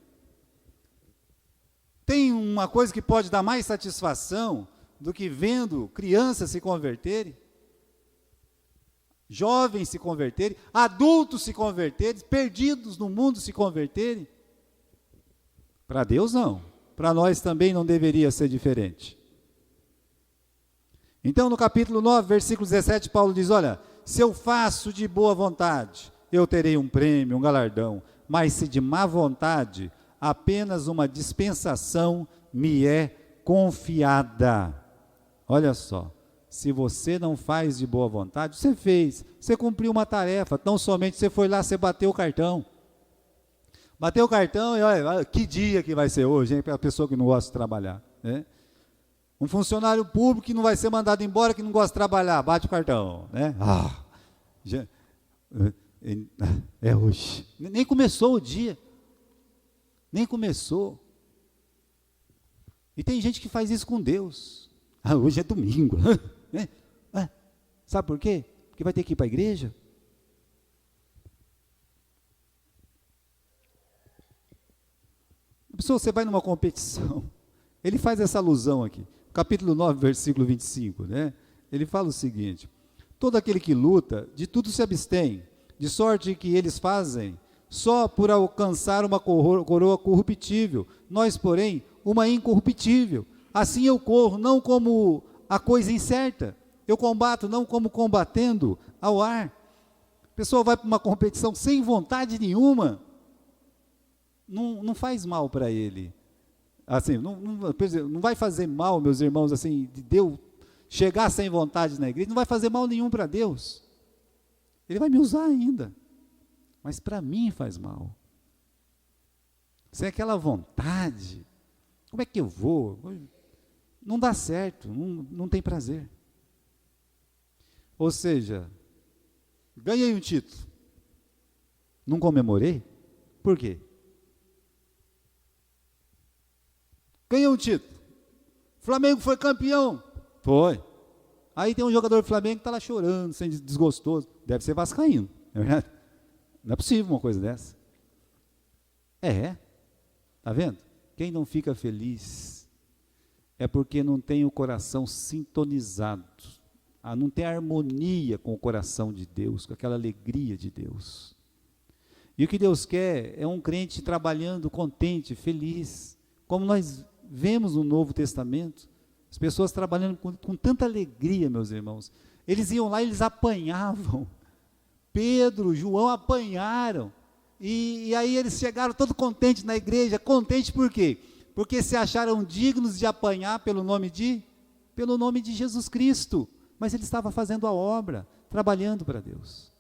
Tem uma coisa que pode dar mais satisfação do que vendo crianças se converterem? Jovens se converterem, adultos se converterem, perdidos no mundo se converterem? Para Deus não, para nós também não deveria ser diferente. Então no capítulo 9, versículo 17, Paulo diz, olha, se eu faço de boa vontade, eu terei um prêmio, um galardão, mas se de má vontade, apenas uma dispensação me é confiada. Olha só. Se você não faz de boa vontade, você fez, você cumpriu uma tarefa, tão somente você foi lá, você bateu o cartão. Bateu o cartão e olha, que dia que vai ser hoje, hein, para a pessoa que não gosta de trabalhar. Né? Um funcionário público que não vai ser mandado embora, que não gosta de trabalhar, bate o cartão. Né? É hoje. Nem começou o dia. Nem começou. E tem gente que faz isso com Deus. Hoje é domingo. Sabe por quê? Porque vai ter que ir para a igreja. A pessoa, você vai numa competição, ele faz essa alusão aqui, capítulo 9, versículo 25, né? Ele fala o seguinte, todo aquele que luta, de tudo se abstém, de sorte que eles fazem só por alcançar uma coroa corruptível, nós, porém, uma incorruptível. Assim eu corro, não como a coisa incerta, eu combato não como combatendo ao ar. A pessoa vai para uma competição sem vontade nenhuma, não faz mal para ele. Assim, não vai fazer mal, meus irmãos, assim, de Deus chegar sem vontade na igreja, não vai fazer mal nenhum para Deus. Ele vai me usar ainda, mas para mim faz mal. Sem aquela vontade, como é que eu vou? Não dá certo, não tem prazer. Ou seja, ganhei um título, não comemorei, por quê? Ganhei um título, Flamengo foi campeão, foi. Aí tem um jogador do Flamengo que está lá chorando, sendo desgostoso, deve ser vascaíno, não é verdade? Não é possível uma coisa dessa. Está vendo? Quem não fica feliz é porque não tem o coração sintonizado, não tem harmonia com o coração de Deus, com aquela alegria de Deus. E o que Deus quer é um crente trabalhando contente, feliz, como nós vemos no Novo Testamento, as pessoas trabalhando com tanta alegria, meus irmãos. Eles iam lá e eles apanhavam. Pedro, João apanharam. E aí eles chegaram todos contentes na igreja. Contentes por quê? Porque se acharam dignos de apanhar pelo nome de Jesus Cristo. Mas ele estava fazendo a obra, trabalhando para Deus.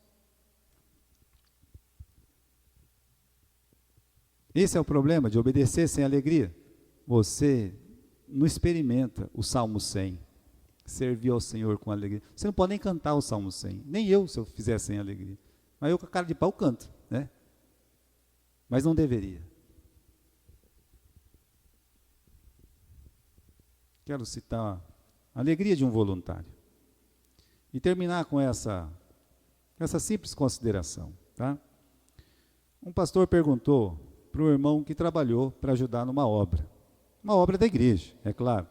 Esse é o problema de obedecer sem alegria. Você não experimenta o Salmo 100, servir ao Senhor com alegria. Você não pode nem cantar o Salmo 100, nem eu, se eu fizer sem alegria. Mas eu com a cara de pau canto, né? Mas não deveria. Quero citar a alegria de um voluntário. E terminar com essa simples consideração, tá? Um pastor perguntou para o irmão que trabalhou para ajudar numa obra. Uma obra da igreja, é claro.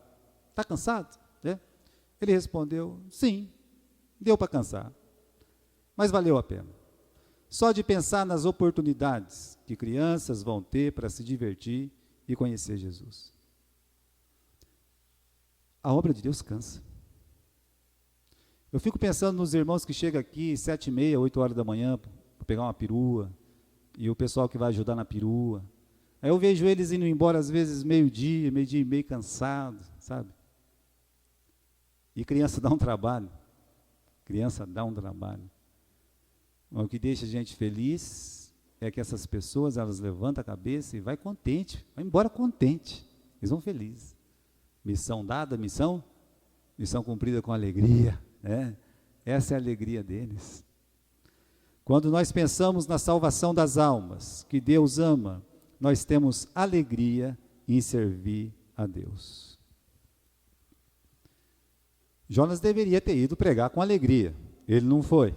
Está cansado? É? Ele respondeu, sim, deu para cansar, mas valeu a pena. Só de pensar nas oportunidades que crianças vão ter para se divertir e conhecer Jesus. A obra de Deus cansa. Eu fico pensando nos irmãos que chegam aqui 7h30, 8 horas da manhã para pegar uma perua, e o pessoal que vai ajudar na perua. Aí eu vejo eles indo embora às vezes meio-dia e meio cansado, sabe? E criança dá um trabalho. Criança dá um trabalho. Mas o que deixa a gente feliz é que essas pessoas, elas levantam a cabeça e vai contente, vai embora contente. Eles vão felizes. Missão dada, missão cumprida com alegria, né? Essa é a alegria deles. Quando nós pensamos na salvação das almas, que Deus ama, nós temos alegria em servir a Deus. Jonas deveria ter ido pregar com alegria, ele não foi.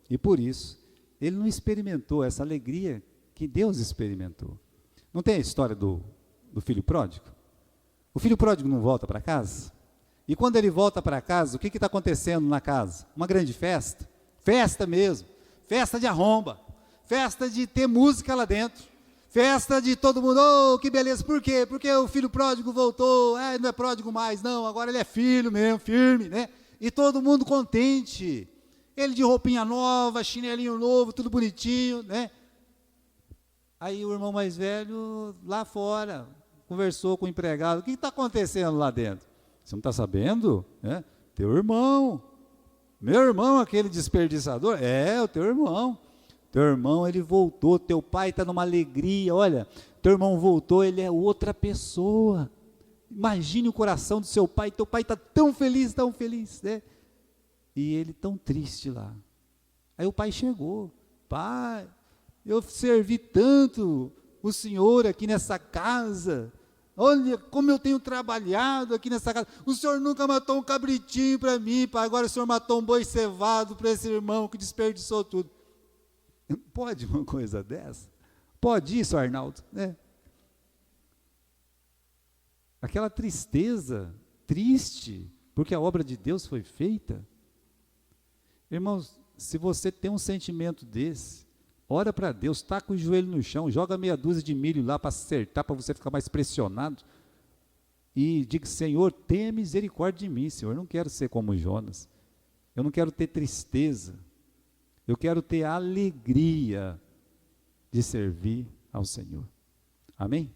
E por isso, ele não experimentou essa alegria que Deus experimentou. Não tem a história do filho pródigo? O filho pródigo não volta para casa? E quando ele volta para casa, o que está acontecendo na casa? Uma grande festa, festa mesmo, festa de arromba, festa de ter música lá dentro, festa de todo mundo, oh, que beleza, por quê? Porque o filho pródigo voltou, não é pródigo mais, não, agora ele é filho mesmo, firme, né? E todo mundo contente, ele de roupinha nova, chinelinho novo, tudo bonitinho, né? Aí o irmão mais velho, lá fora, conversou com o empregado, o que está acontecendo lá dentro? Você não está sabendo? Teu irmão, meu irmão, aquele desperdiçador, o teu irmão. Teu irmão, ele voltou, teu pai está numa alegria, olha, teu irmão voltou, ele é outra pessoa. Imagine o coração do seu pai, teu pai está tão feliz, né? E ele tão triste lá. Aí o pai chegou, pai, eu servi tanto o senhor aqui nessa casa, olha como eu tenho trabalhado aqui nessa casa, o senhor nunca matou um cabritinho para mim, pai, agora o senhor matou um boi cevado para esse irmão que desperdiçou tudo. Pode uma coisa dessa? Pode isso, Arnaldo? Aquela tristeza, triste, porque a obra de Deus foi feita. Irmãos, se você tem um sentimento desse, Ora para Deus, taca o joelho no chão, joga meia dúzia de milho lá para acertar, para você ficar mais pressionado. E diga, Senhor, tenha misericórdia de mim, Senhor. Eu não quero ser como Jonas. Eu não quero ter tristeza. Eu quero ter alegria de servir ao Senhor. Amém?